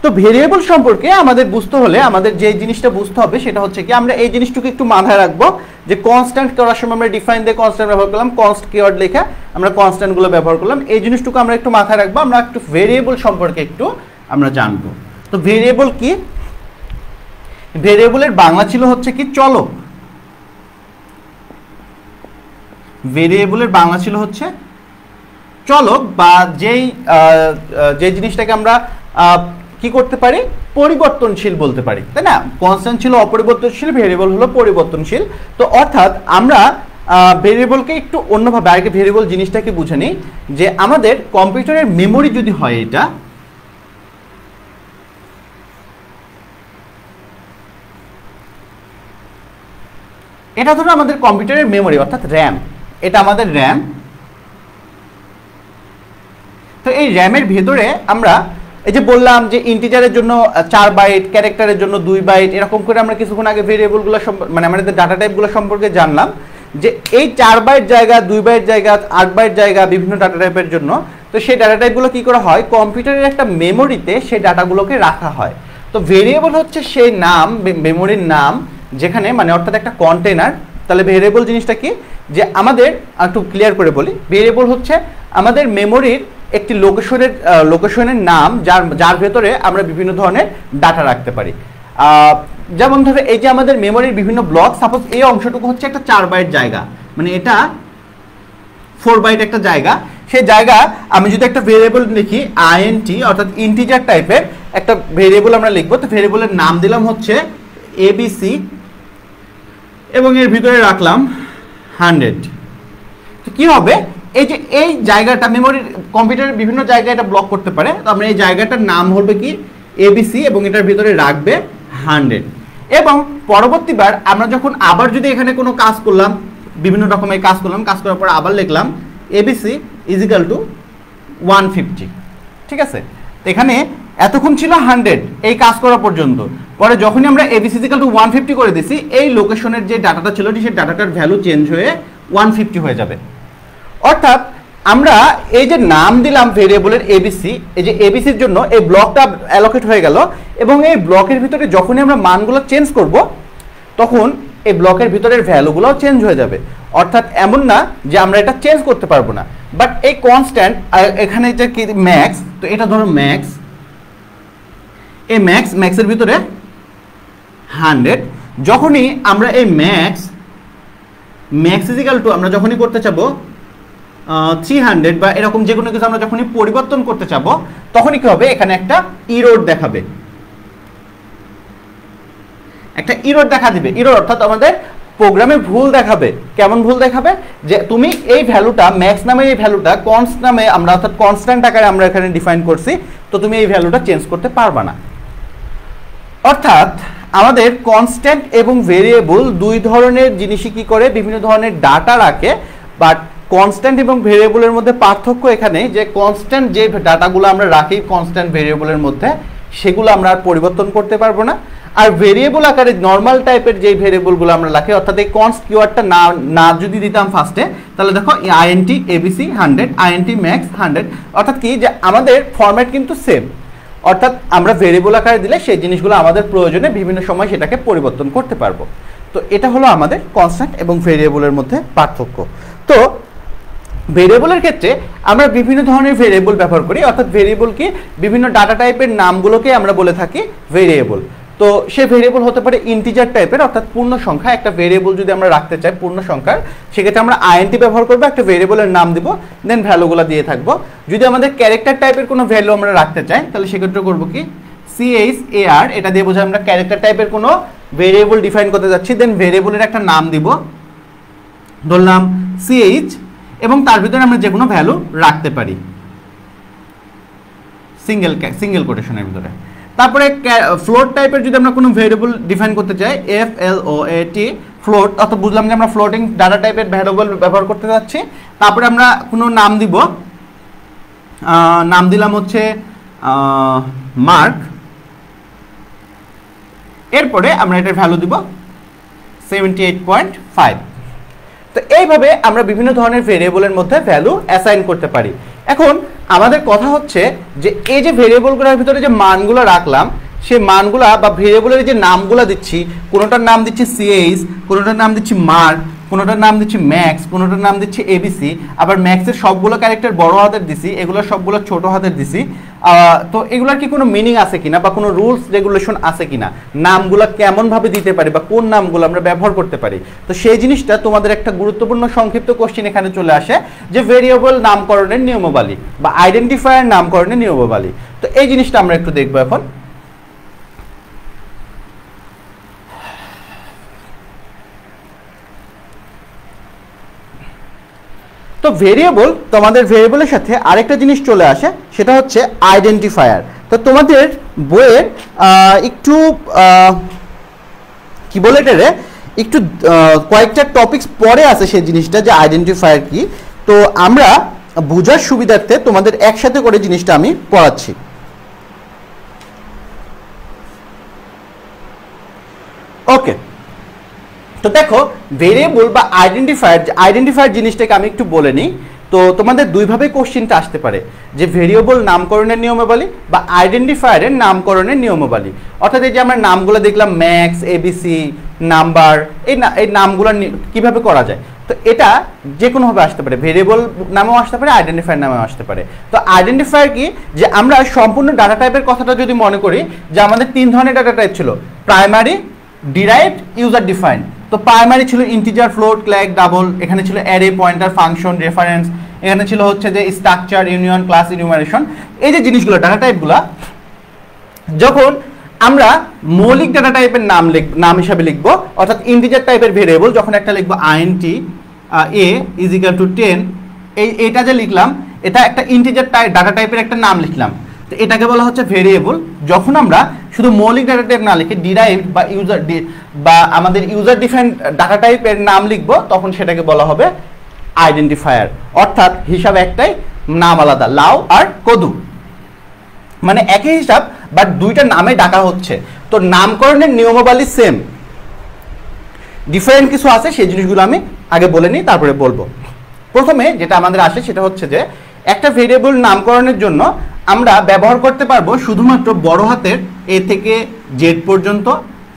তো ভেরিয়েবল সম্পর্কে আমাদের বুঝতে হলে আমাদের যে জিনিসটা বুঝতে হবে সেটা হচ্ছে কি, আমরা এই জিনিসটুকু একটু মাথায় রাখবো, যে কনস্ট্যান্ট করার সময় আমরা ডিফাইন দিয়ে কনস্ট্যান্ট ব্যবহার করলাম, কনস্ট কিওয়ার্ড লিখে আমরা কনস্ট্যান্টগুলো ব্যবহার করলাম, এই জিনিসটুকু আমরা একটু মাথায় রাখবো। আমরা একটু ভেরিয়েবল সম্পর্কে একটু আমরা জানবো। তো ভেরিয়েবল কি, ভেরিয়েবলের বাংলা ছিল হচ্ছে কি চলক, ভেরিয়েবলের বাংলা ছিল হচ্ছে চলক, বা যে জিনিসটাকে আমরা কি করতে পারি, পরিবর্তনশীল বলতে পারি, তাই না। কনস্ট্যান্ট ছিল অপরিবর্তনশীল, ভেরিয়েবল হলো পরিবর্তনশীল। তো অর্থাৎ আমরা ভেরিয়েবলকে একটু অন্যভাবে, আগে ভেরিয়েবল জিনিসটাকে বুঝে নিই, যে আমাদের কম্পিউটারের মেমোরি যদি হয়, এটা ধরো আমাদের কম্পিউটারের মেমোরি, অর্থাৎ র্যাম, এটা আমাদের র্যাম। তো এই র্যামের ভেতরে আমরা এই যে বললাম যে ইন্টিজারের জন্য 4 বাইট, ক্যারেক্টারের জন্য 2 বাইট, এরকম করে আমরা কিছুক্ষণ আগে ভেরিয়েবলগুলো মানে আমাদের ডাটা টাইপগুলো সম্পর্কে জানলাম, যে এই 4 বাইট জায়গা, 2 বাইট জায়গা, 8 বাইট জায়গা বিভিন্ন ডাটা টাইপের জন্য। তো সেই ডাটা টাইপগুলো কি করা হয়, কম্পিউটারের একটা মেমোরিতে সেই ডাটাগুলোকে রাখা হয়। তো ভেরিয়েবল হচ্ছে সেই নাম, মেমোরির নাম, যেখানে মানে অর্থাৎ একটা কন্টেনার। তাহলে ভেরিয়েবল জিনিসটা কি, যে আমাদের একটু ক্লিয়ার করে বলি, ভেরিয়েবল হচ্ছে আমাদের মেমোরির একটি লোকেশনের নাম, যার ভেতরে আমরা বিভিন্ন ধরনের ডাটা রাখতে পারি। যেমন ধরো এই যে আমাদের মেমোরির বিভিন্ন ব্লক, সাপোজ এই অংশটুকু হচ্ছে একটা 4 বাইট জায়গা, মানে এটা 4 বাইট একটা জায়গা, সেই জায়গা আমি যদি একটা ভেরিয়েবল লিখি int অর্থাৎ ইন্টিজার টাইপের একটা ভেরিয়েবল আমরা লিখবো, তো ভেরিয়েবলের নাম দিলাম হচ্ছে abc এবং এর ভিতরে রাখলাম 100। তো কি হবে, এই যে এই জায়গাটা মেমোরির কম্পিউটারের বিভিন্ন জায়গায় এটা ব্লক করতে পারে, তো আমরা এই জায়গাটার নাম হবে কি abc এবং এটার ভিতরে রাখবে 100। এবং পরবর্তীবার আমরা যখন আবার যদি এখানে কোনো কাজ করলাম, বিভিন্ন রকমের কাজ করলাম, কাজ করার পর আবার লিখলাম abc ইজিক্যাল টু 150। ঠিক আছে, তো এখানে এতক্ষণ ছিল 100 এই কাজ করা পর্যন্ত, পরে যখনই আমরা abc ইজিক্যাল টু 150 করে দিছি, এই লোকেশনের যে ডাটাটা ছিল সেই ডাটাটার ভ্যালু চেঞ্জ হয়ে 150 হয়ে যাবে। অর্থাৎ আমরা এই যে নাম দিলাম ভেরিয়েবলের abc, এই যে abcর জন্য এই ব্লকটা অ্যালোকেট হয়ে গেল এবং এই ব্লকের ভিতরে যখনই আমরা মানগুলো চেঞ্জ করব তখন এই ব্লকের ভিতরের ভ্যালুগুলোও চেঞ্জ হয়ে যাবে। অর্থাৎ এমন না যে আমরা এটা চেঞ্জ করতে পারবো না, বাট এই কনস্ট্যান্ট এখানে যে কি ম্যাক্স, তো এটা ধরো ম্যাক্স, এই ম্যাক্সের ভিতরে 100, যখনই আমরা এই ম্যাক্স ইজিক্যাল টু আমরা যখনই করতে চাবো 300 বা এরকম যে কোনো কিছু আমরা যখনই পরিবর্তন করতে চাবো, তখনই কি হবে, এখানে একটা ইরর দেখাবে, একটা ইরর দেখা দিবে। ইরর অর্থাৎ আমাদের প্রোগ্রামে ভুল দেখাবে। কেমন ভুল দেখাবে, যে তুমি এই ভ্যালুটা ম্যাক্স নামে এই ভ্যালুটা কনস্ট নামে আমরা অর্থাৎ কনস্ট্যান্ট আকারে আমরা এখানে ডিফাইন করছি, তো তুমি এই ভ্যালুটা চেঞ্জ করতে পারবা না। অর্থাৎ আমাদের কনস্ট্যান্ট এবং ভেরিয়েবল দুই ধরনের জিনিসই কি করে, বিভিন্ন ধরনের ডাটা রাখে। বাট কনস্ট্যান্ট এবং ভেরিয়েবলের মধ্যে পার্থক্য এখানে যে কনস্ট্যান্ট যে ডাটাগুলো আমরা রাখি কনস্ট্যান্ট ভেরিয়েবলের মধ্যে, সেগুলো আমরা আর পরিবর্তন করতে পারবো না। আর ভেরিয়েবল আকারে নর্মাল টাইপের যে ভেরিয়েবলগুলো আমরা রাখি, অর্থাৎ এই কনস্ট কিওয়ার্ডটা না যদি দিতাম ফার্স্টে, তাহলে দেখো int abc 100, int max 100, অর্থাৎ কি যে আমাদের ফরম্যাট কিন্তু সেম। অর্থাৎ আমরা ভেরিয়েবল আকারে দিলে সেই জিনিসগুলো আমাদের প্রয়োজনে বিভিন্ন সময় সেটাকে পরিবর্তন করতে পারবো। তো এটা হলো আমাদের কনস্ট্যান্ট এবং ভেরিয়েবলের মধ্যে পার্থক্য। তো ভেরিয়েবলের ক্ষেত্রে আমরা বিভিন্ন ধরনের ভেরিয়েবল ব্যবহার করি, অর্থাৎ ভেরিয়েবলকে বিভিন্ন ডাটা টাইপের নামগুলোকে আমরা বলে থাকি ভেরিয়েবল। তো সেই ভেরিয়েবল হতে পারে ইন্টিজার টাইপের, অর্থাৎ পূর্ণ সংখ্যা। একটা ভেরিয়েবল যদি আমরা রাখতে চাই পূর্ণ সংখ্যার, সেক্ষেত্রে আমরা int ব্যবহার করবো, একটা ভেরিয়েবলের নাম দিব, দেন ভ্যালুগুলো দিয়ে থাকবো। যদি আমাদের ক্যারেক্টার টাইপের কোনো ভ্যালু আমরা রাখতে চাই, তাহলে সেক্ষেত্রে করবো কি char, এটা দিয়ে বোঝায় আমরা ক্যারেক্টার টাইপের কোনো ভেরিয়েবল ডিফাইন করতে যাচ্ছি, দেন ভেরিয়েবলের একটা নাম দিব, ধরলাম ch, এবং তার ভিতরে আমরা যে কোনো ভ্যালু রাখতে পারি সিঙ্গেল কোটেশনের ভিতরে। তারপরে ফ্লোট টাইপের যদি আমরা কোনো ভেরিয়েবল ডিফাইন করতে চাই, float ফ্লোট, অর্থাৎ বুঝলাম যে আমরা ফ্লোটিং ডাটা টাইপের ভেরিয়েবল ব্যবহার করতে যাচ্ছি। তারপরে আমরা কোনো নাম দিব, নাম দিলাম হচ্ছে মার্ক, এরপরে আমরা এটার ভ্যালু দিব 78.5। তো এইভাবে আমরা বিভিন্ন ধরনের ভেরিয়েবলের মধ্যে ভ্যালু অ্যাসাইন করতে পারি। এখন আমাদের কথা হচ্ছে যে এই যে ভেরিয়েবলগুলোর ভিতরে যে মানগুলো রাখলাম, সেই মানগুলা বা ভেরিয়েবলের যে নামগুলো দিচ্ছি, কোনোটার নাম দিচ্ছি ch, কোনোটার নাম দিচ্ছি মার্ক, কোনোটার নাম দিচ্ছি ম্যাক্স, কোনোটার নাম দিচ্ছি abc, আবার ম্যাক্সের সবগুলো ক্যারেক্টার বড় হাতের দিছি, এগুলো সবগুলো ছোট হাতের দিছি। তো এগুলোর কি কোনো মিনিং আছে কিনা বা কোনো রুলস রেগুলেশন আছে কিনা, নামগুলো কেমনভাবে দিতে পারি বা কোন নামগুলো আমরা ব্যবহার করতে পারি, তো সেই জিনিসটা তোমাদের একটা গুরুত্বপূর্ণ সংক্ষিপ্ত কোশ্চেন এখানে চলে আসে, যে ভেরিয়েবল নামকরণের নিয়মাবলী বা আইডেন্টিফায়ার নামকরণের নিয়মাবলী। তো এই জিনিসটা আমরা একটু দেখবো এখন। তো ভেরিয়েবল, তোমাদের ভেরিয়েবলের সাথে আরেকটা জিনিস চলে আসে, সেটা হচ্ছে আইডেন্টিফায়ার। তো তোমাদের বইয়ের একটু কি বলে এটারে, একটু কয়েকটা টপিকস পরে আছে সেই জিনিসটা, যে আইডেন্টিফায়ার কি। তো আমরা বোঝার সুবিধার্থে তোমাদের একসাথে করে জিনিসটা আমি পড়াচ্ছি। ওকে, তো দেখো ভেরিয়েবল বা আইডেন্টিফায়ার জিনিসটাকে আমি একটু বলে নিই। তো তোমাদের দুইভাবে কোশ্চেনটা আসতে পারে, যে ভেরিয়েবল নামকরণের নিয়মাবলী বা আইডেন্টিফায়ারের নামকরণের নিয়মাবলী। অর্থাৎ এই যে আমরা নামগুলো দেখলাম ম্যাক্স, এবিসি, নাম্বার, এই নামগুলো কিভাবে করা যায়, তো এটা যে কোনোভাবে আসতে পারে, ভেরিয়েবল নামেও আসতে পারে, আইডেন্টিফায়ার নামেও আসতে পারে। তো আইডেন্টিফায়ার কি, যে আমরা সম্পূর্ণ ডাটা টাইপের কথাটা যদি মনে করি, যে আমাদের তিন ধরনের ডাটা টাইপ ছিল, প্রাইমারি, ডিরাইভড, ইউজার ডিফাইন্ড। তো প্রাইমারি ছিল ইন্টিজার, ফ্লোট, ক্ল্যাক, ডাবল, এখানে ছিল অ্যারে, পয়েন্টার, ফাংশন, রেফারেন্স, এখানে ছিল হচ্ছে যে স্ট্রাকচার, ইউনিয়ন, ক্লাস, ইনুমারেশন, এই যে জিনিসগুলো ডাটা টাইপগুলো যখন আমরা মৌলিক ডাটা টাইপের নাম হিসাবে লিখবো, অর্থাৎ ইন্টিজার টাইপের ভেরিয়েবল যখন একটা লিখবো int a is equal to 10, এটা যে লিখলাম এটা একটা ইন্টিজার ডাটা টাইপের একটা নাম লিখলাম, তো এটাকে বলা হচ্ছে ভেরিয়েবল। যখন আমরা শুধু মৌলিক ডাটা টাইপ না লিখে ডিরাইভড বা আমাদের ইউজার ডিফাইন্ড ডাটা টাইপের নাম লিখবো, তখন সেটাকে বলা হবে আইডেন্টিফায়ার। অর্থাৎ হিসাব একটাই, নাম আলাদা, লাউ আর কদু, মানে একই হিসাব বাট দুইটা নামে ডাকা হচ্ছে। তো নামকরণের নিয়মাবলী সেম, ডিফারেন্ট কিছু আছে, সেই জিনিসগুলো আমি আগে বলে নিই, তারপরে বলবো। প্রথমে যেটা আমাদের আসে সেটা হচ্ছে যে একটা ভেরিয়েবল নামকরণের জন্য আমরা ব্যবহার করতে পারবো শুধুমাত্র বড় হাতের এ থেকে জেড পর্যন্ত,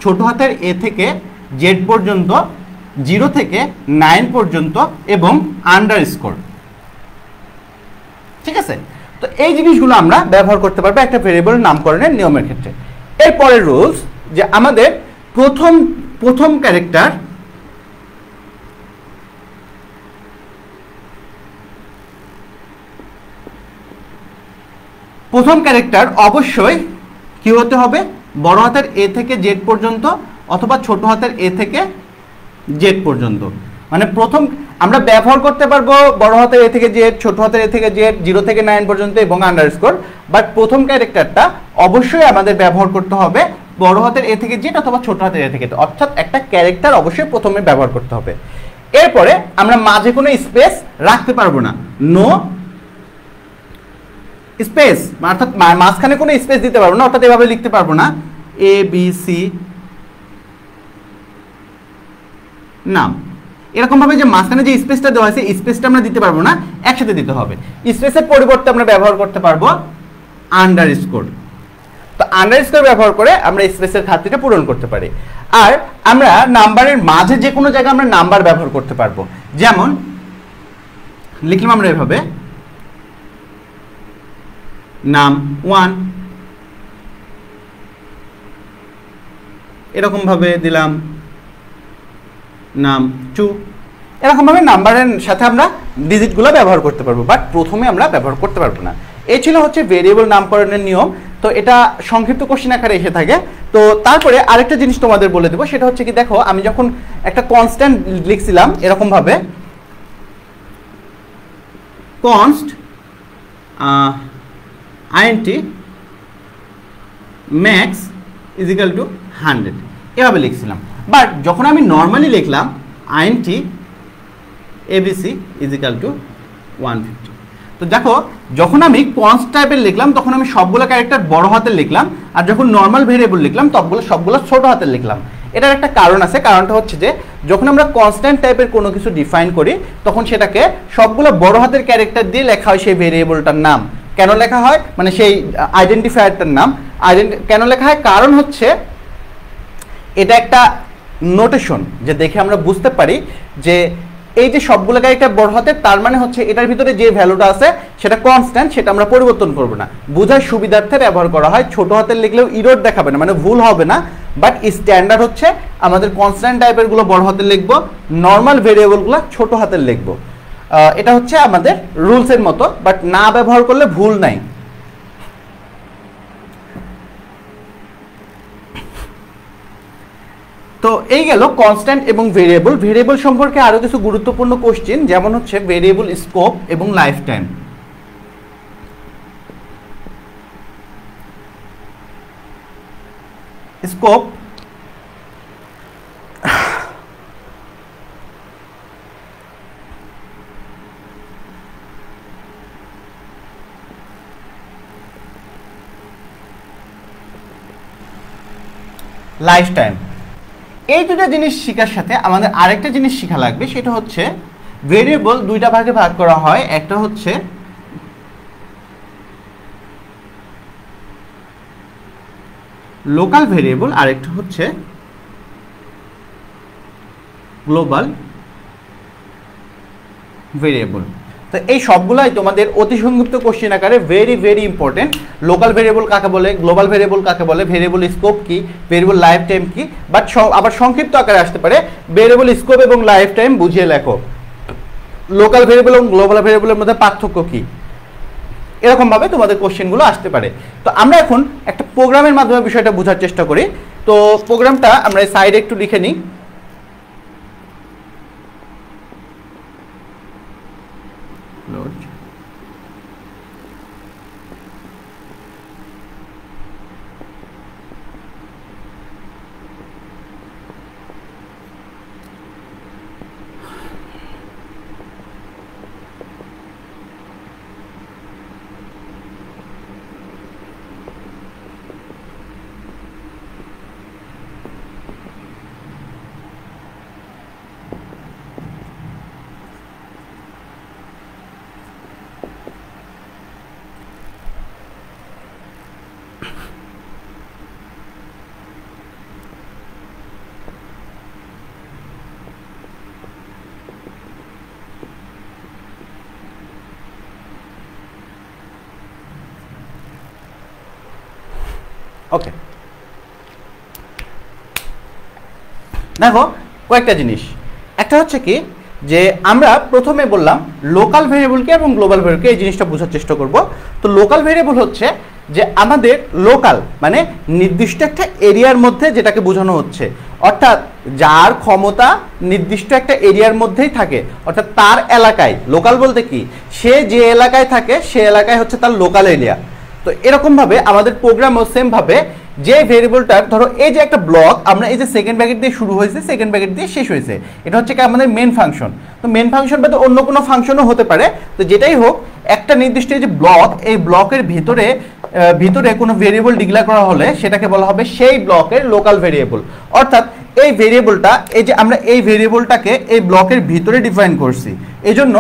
ছোট হাতের এ থেকে জেড পর্যন্ত, 0 থেকে 9 পর্যন্ত এবং আন্ডারস্কোর। ঠিক আছে, তো এই জিনিসগুলো আমরা ব্যবহার করতে পারবো একটা ভেরিয়েবল নামকরণের নিয়মের ক্ষেত্রে। এরপরের রুলস যে আমাদের প্রথম ক্যারেক্টার অবশ্যই কি হতে হবে, বড় হাতের এ থেকে জেড পর্যন্ত অথবা ছোট হাতের এ থেকে জেড পর্যন্ত। মানে প্রথম আমরা ব্যবহার করতে পারবো বড় হাতের এ থেকে জেড, ছোট হাতের এ থেকে জেড, 0 থেকে 9 পর্যন্ত এবং আন্ডারস্কোর, বাট প্রথম ক্যারেক্টারটা অবশ্যই আমাদের ব্যবহার করতে হবে বড় হাতের এ থেকে জেড অথবা ছোট হাতের এ থেকে, অর্থাৎ একটা ক্যারেক্টার অবশ্যই প্রথমে ব্যবহার করতে হবে। এরপরে আমরা মাঝে কোনো স্পেস রাখতে পারবো না, নো স্পেস, অর্থাৎ মাঝখানে কোনো স্পেস দিতে পারবো না, অর্থাৎ এভাবে লিখতে পারবো না এ বি সি নাম, এরকম ভাবে যে মাঝখানে যে স্পেসটা দেওয়া আছে স্পেসটা আমরা দিতে পারবো না, একসাথে দিতে হবে। স্পেসের পরিবর্তে আমরা ব্যবহার করতে পারবো আন্ডারস্কোর। তো আন্ডারস্কোর ব্যবহার করে আমরা স্পেসের ঘাটতিটা পূরণ করতে পারি। আর আমরা নাম্বারের মাঝে যে কোনো জায়গায় আমরা নাম্বার ব্যবহার করতে পারবো, যেমন লিখলাম আমরা এভাবে নাম 1, এরকম ভাবে দিলাম নাম 2, এরকম ভাবে নাম্বারের সাথে আমরা ডিজিটগুলো ব্যবহার করতে পারবো, বাট প্রথমে আমরা ব্যবহার করতে পারবো না। এই ছিল হচ্ছে ভেরিয়েবল নামকরণের নিয়ম। তো এটা সংক্ষিপ্ত কোশ্চেন আকারে এসে থাকে। তো তারপরে আরেকটা জিনিস তোমাদের বলে দেবো, সেটা হচ্ছে কি, দেখো আমি যখন একটা কনস্ট্যান্ট লিখছিলাম এরকম ভাবে const int max is equal to 100 এভাবে লিখছিলাম, বাট যখন আমি নর্মালি লিখলাম int abc is equal to 150, তো দেখো যখন আমি কনস্ট টাইপের লিখলাম তখন আমি সবগুলো ক্যারেক্টার বড় হাতের লিখলাম, আর যখন নর্মাল ভেরিয়েবল লিখলাম সবগুলো ছোট হাতের লিখলাম। এটার একটা কারণ আছে, কারণটা হচ্ছে যে যখন আমরা কনস্ট্যান্ট টাইপের কোনো কিছু ডিফাইন করি তখন সেটাকে সবগুলো বড় হাতের ক্যারেক্টার দিয়ে লেখা হয় সেই ভেরিয়েবলটার নাম। কেন লেখা হয়, মানে সেই আইডেন্টিফায়ারটার নাম কেন লেখা হয়, কারণ হচ্ছে এটা একটা নোটেশন, যে দেখে আমরা বুঝতে পারি যে এই যে সবগুলো ক্যারেক্টার বড় হাতের, তার মানে হচ্ছে এটার ভিতরে যে ভ্যালুটা আছে সেটা কনস্ট্যান্ট, সেটা আমরা পরিবর্তন করব না। বোঝার সুবিধার্থে ব্যবহার করা হয়। ছোট হাতের লিখলেও ইরর দেখাবে না, মানে ভুল হবে না, বাট স্ট্যান্ডার্ড হচ্ছে আমাদের কনস্ট্যান্ট টাইপের গুলো বড় হাতের লিখবো, নর্মাল ভেরিয়েবলগুলো ছোট হাতের লিখবো। এটা হচ্ছে আমাদের রুলসের মতো, বাট না ব্যবহার করলে ভুল নাই। তো এই গেল কনস্ট্যান্ট এবং ভেরিয়েবল। ভেরিয়েবল সম্পর্কে আরো কিছু গুরুত্বপূর্ণ কোশ্চেন, যেমন হচ্ছে ভেরিয়েবল স্কোপ এবং life time. Scope life time, এই দুটা জিনিস শেখার সাথে আমাদের আরেকটা জিনিস শেখা লাগবে, সেটা হচ্ছে ভেরিয়েবল দুইটা ভাগে ভাগ করা হয়। একটা হচ্ছে লোকাল ভেরিয়েবল, আরেকটা হচ্ছে গ্লোবাল ভেরিয়েবল। তো এই সবগুলাই তোমাদের অতি সংক্ষিপ্ত কোশ্চেন আকারে very very important. Local variable কাকে বলে, গ্লোবাল ভেরিয়েবল কাকে বলে, ভেরিয়েবল স্কোপ কি, ভেরিয়েবল লাইফ টাইম কি, বাট আবার সংক্ষিপ্ত আকারে আসতে পারে ভেরিয়েবল স্কোপ এবং লাইফ টাইম বুঝিয়ে লেখো। লোকাল ভেরিয়েবল এবং গ্লোবাল ভেরিয়েবলের মধ্যে পার্থক্য কি, এরকমভাবে তোমাদের কোশ্চেনগুলো আসতে পারে। তো আমরা এখন একটা প্রোগ্রামের মাধ্যমে বিষয়টা বোঝার চেষ্টা করি। তো প্রোগ্রামটা আমরা এই সাইডে একটু লিখে নিই। ওকে, দেখো কয়েকটা জিনিস। একটা হচ্ছে কি যে আমরা প্রথমে বললাম লোকাল ভেরিয়েবলকে এবং গ্লোবাল ভেরিয়েবলকে, এই জিনিসটা বোঝার চেষ্টা করব। তো লোকাল ভেরিয়েবল হচ্ছে যে আমাদের লোকাল মানে নির্দিষ্ট একটা এরিয়ার মধ্যে যেটাকে বোঝানো হচ্ছে, অর্থাৎ যার ক্ষমতা নির্দিষ্ট একটা এরিয়ার মধ্যেই থাকে, অর্থাৎ তার এলাকায়। লোকাল বলতে কি, সে যে এলাকায় থাকে সে এলাকায় হচ্ছে তার লোকাল এরিয়া। তো এরকমভাবে আমাদের প্রোগ্রামও সেমভাবে যে ভেরিয়েবলটার, ধরো এই যে একটা ব্লক, আমরা এই যে সেকেন্ড ব্র্যাকেট দিয়ে শুরু হয়েছে, সেকেন্ড ব্র্যাকেট দিয়ে শেষ হয়েছে, এটা হচ্ছে কি আমাদের মেন ফাংশন। তো মেন ফাংশন বাদে অন্য কোনো ফাংশনও হতে পারে। তো যেটাই হোক, একটা নির্দিষ্ট এই যে ব্লক, এই ব্লকের ভিতরে কোনো ভেরিয়েবল ডিক্লেয়ার করা হলে সেটাকে বলা হবে সেই ব্লকের লোকাল ভেরিয়েবল। অর্থাৎ এই ভেরিয়েবলটা, এই যে আমরা এই ভেরিয়েবলটাকে এই ব্লকের ভিতরে ডিফাইন করছি, এই জন্য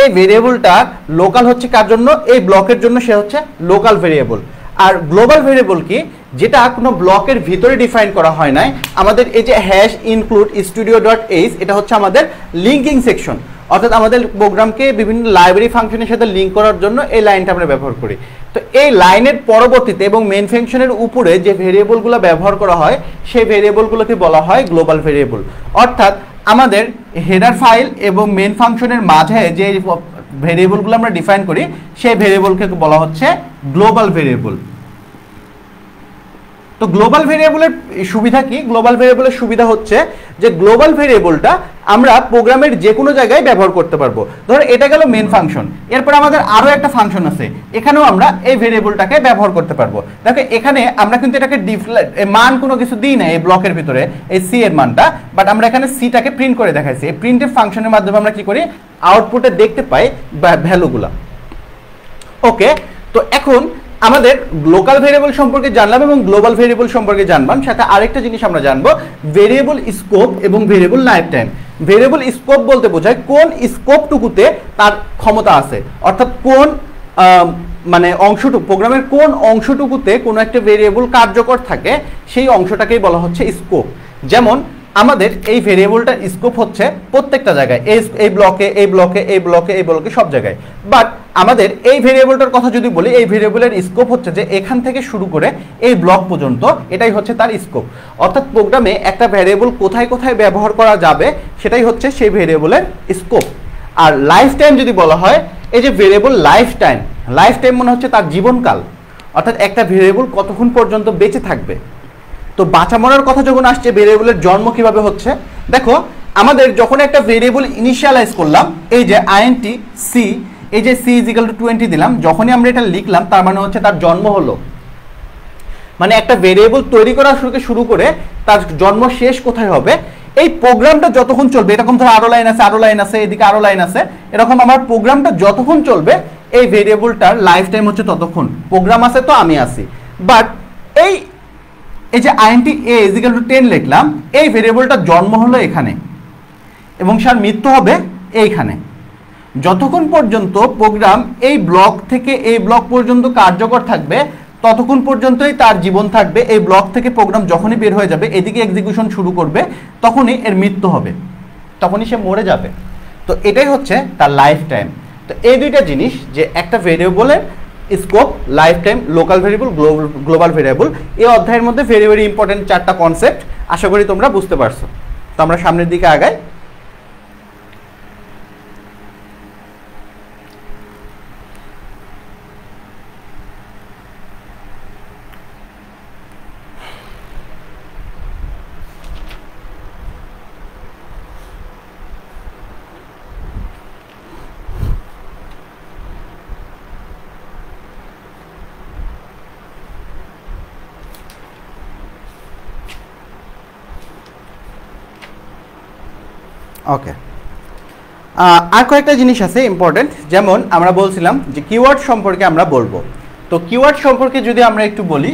এই ভেরিয়েবলটা লোকাল হচ্ছে কার জন্য, এই ব্লকের জন্য, সে হচ্ছে লোকাল ভেরিয়েবল। আর গ্লোবাল ভেরিয়েবল কি, যেটা কোনো ব্লকের ভিতরে ডিফাইন করা হয় নাই। আমাদের এই যে হ্যাশ ইনক্লুড studio.h, এটা হচ্ছে আমাদের লিঙ্কিং সেকশন, অর্থাৎ আমাদের প্রোগ্রামকে বিভিন্ন লাইব্রেরি ফাংশনের সাথে লিঙ্ক করার জন্য এই লাইনটা আমরা ব্যবহার করি। তো এই লাইনের পরবর্তীতে এবং মেন ফাংশনের উপরে যে ভেরিয়েবলগুলো ব্যবহার করা হয় সেই ভেরিয়েবলগুলোকে বলা হয় গ্লোবাল ভেরিয়েবল। অর্থাৎ আমাদের হেডার ফাইল এবং মেন ফাংশনের মাঝে যে ভেরিয়েবলগুলো আমরা ডিফাইন করি সেই ভেরিয়েবলকে বলা হচ্ছে গ্লোবাল ভেরিয়েবল। তো গ্লোবাল ভেরিয়েবলের সুবিধা কি? গ্লোবাল ভেরিয়েবলের সুবিধা হচ্ছে যে গ্লোবাল ভেরিয়েবলটা আমরা প্রোগ্রামের যে কোনো জায়গায় ব্যবহার করতে পারবো। ধরো এটা গেল মেন ফাংশন, এরপর আমাদের আরও একটা ফাংশন আছে, এখানেও আমরা এই ভেরিয়েবলটাকে ব্যবহার করতে পারবো। দেখো এখানে আমরা কিন্তু এটাকে মান কোনো কিছু দিই না এই ব্লকের ভিতরে, এই সি এর মানটা, বাট আমরা এখানে সিটাকে প্রিন্ট করে দেখাইছি। এই প্রিন্টের ফাংশনের মাধ্যমে আমরা কি করি, আউটপুটে দেখতে পাই ভ্যালুগুলা। ওকে, তো এখন আমাদের লোকাল ভেরিয়েবল সম্পর্কে জানলাম এবং গ্লোবাল ভেরিয়েবল সম্পর্কে জানলাম। সাথে আরেকটা জিনিস আমরা জানবো, ভেরিয়েবল স্কোপ এবং variable life time. Variable scope বলতে বোঝায় কোন স্কোপটুকুতে তার ক্ষমতা আছে, অর্থাৎ কোন মানে অংশটুকু, প্রোগ্রামের কোন অংশটুকুতে কোনো একটা ভেরিয়েবল কার্যকর থাকে সেই অংশটাকেই বলা হচ্ছে স্কোপ। যেমন আমাদের এই ভেরিয়েবলটার স্কোপ হচ্ছে প্রত্যেকটা জায়গায়, এই ব্লকে, এই ব্লকে, এই ব্লকে, এই ব্লকে, সব জায়গায়। বাট আমাদের এই ভেরিয়েবলটার কথা যদি বলি, এই ভেরিয়েবলের স্কোপ হচ্ছে যে এখান থেকে শুরু করে এই ব্লক পর্যন্ত, এটাই হচ্ছে তার স্কোপ। অর্থাৎ প্রোগ্রামে একটা ভেরিয়েবল কোথায় কোথায় ব্যবহার করা যাবে সেটাই হচ্ছে সেই ভেরিয়েবলের স্কোপ। আর লাইফ টাইম যদি বলা হয়, এই যে variable life time, life time মনে হচ্ছে তার জীবনকাল, অর্থাৎ একটা ভেরিয়েবল কতক্ষণ পর্যন্ত বেঁচে থাকবে। তো বাঁচা মরার কথা যখন আসছে, ভেরিয়েবলের জন্ম কিভাবে হচ্ছে, দেখো আমাদের যখন একটা ভেরিয়েবল ইনিশিয়ালাইজ করলাম, এই যে int c, এই যে c = 20 দিলাম, যখনই আমরা এটা লিখলাম তার মানে হচ্ছে তার জন্ম হলো। মানে একটা ভেরিয়েবল তৈরি করা থেকে শুরু করে তার জন্ম শেষ কোথায় হবে, এই প্রোগ্রামটা যতক্ষণ চলবে, এরকম ধর আরো লাইন আছে, আরো লাইন আছে, এদিকে আরো লাইন আছে, এরকম আমার প্রোগ্রামটা যতক্ষণ চলবে এই ভেরিয়েবলটার লাইফ টাইম হচ্ছে ততক্ষণ। প্রোগ্রাম আছে তো আমি আছি, বাট এই যে int a = 10 লিখলাম, এই ভেরিয়েবলটার জন্ম হলো এখানে এবং তার মৃত্যু হবে এইখানে। যতক্ষণ পর্যন্ত প্রোগ্রাম এই ব্লক থেকে এই ব্লক পর্যন্ত কার্যকর থাকবে ততক্ষণ পর্যন্তই তার জীবন থাকবে। এই ব্লক থেকে প্রোগ্রাম যখনই বের হয়ে যাবে, এদিকে এক্সিকিউশন শুরু করবে, তখনই এর মৃত্যু হবে, তখনই সে মরে যাবে। তো এটাই হচ্ছে তার লাইফ টাইম। তো এই দুইটা জিনিস, যে একটা ভেরিয়েবলের scope, life time, local variable, global variable, এই অধ্যায়ের মধ্যে ভেরি ভেরি ইম্পর্টেন্ট 4টা কনসেপ্ট। আশা করি তোমরা বুঝতে পারছো। তো আমরা সামনের দিকে আগাই। ওকে, আর কয়েকটা জিনিস আছে ইম্পর্টেন্ট, যেমন আমরা বলছিলাম যে কিওয়ার্ড সম্পর্কে আমরা বলবো। তো কিওয়ার্ড সম্পর্কে যদি আমরা একটু বলি,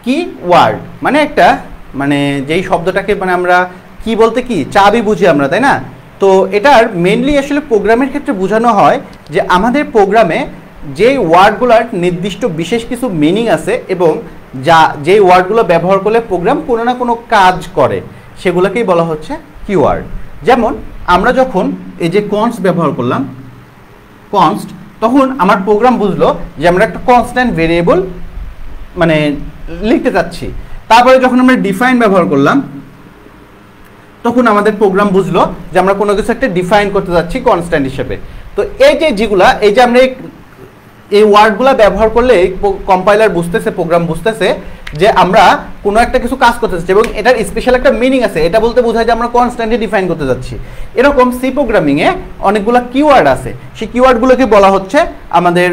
কিওয়ার্ড মানে একটা, মানে যেই শব্দটাকে মানে আমরা কি বলতে কি চাবি বুঝি আমরা, তাই না? তো এটার মেনলি আসলে প্রোগ্রামের ক্ষেত্রে বোঝানো হয় যে আমাদের প্রোগ্রামে যে ওয়ার্ডগুলোর নির্দিষ্ট বিশেষ কিছু মিনিং আছে এবং যেই ওয়ার্ডগুলো ব্যবহার করলে প্রোগ্রাম কোনো না কোনো কাজ করে, সেগুলোকেই বলা হচ্ছে কিওয়ার্ড। যেমন আমরা যখন এই যে কনস্ট ব্যবহার করলাম, কনস্ট, তখন আমার প্রোগ্রাম বুঝলো যে আমরা একটা কনস্ট্যান্ট ভেরিয়েবল মানে লিখতে চাচ্ছি। তারপরে যখন আমরা ডিফাইন ব্যবহার করলাম, তখন আমাদের প্রোগ্রাম বুঝলো যে আমরা কোনো কিছু একটা ডিফাইন করতে যাচ্ছি কনস্ট্যান্ট হিসেবে। তো এই যে আমরা এই ওয়ার্ডগুলো ব্যবহার করলে কম্পাইলার বুঝতেছে, প্রোগ্রাম বুঝতেছে যে আমরা কোনো একটা কিছু কাজ করতে যাচ্ছি এবং এটার স্পেশাল একটা মিনিং আছে, এটা বলতে বোঝায় যে আমরা কনস্ট্যান্টলি ডিফাইন করতে যাচ্ছি। এরকম সি প্রোগ্রামিংয়ে অনেকগুলো কিওয়ার্ড আছে, সেই কিওয়ার্ডগুলোকে বলা হচ্ছে আমাদের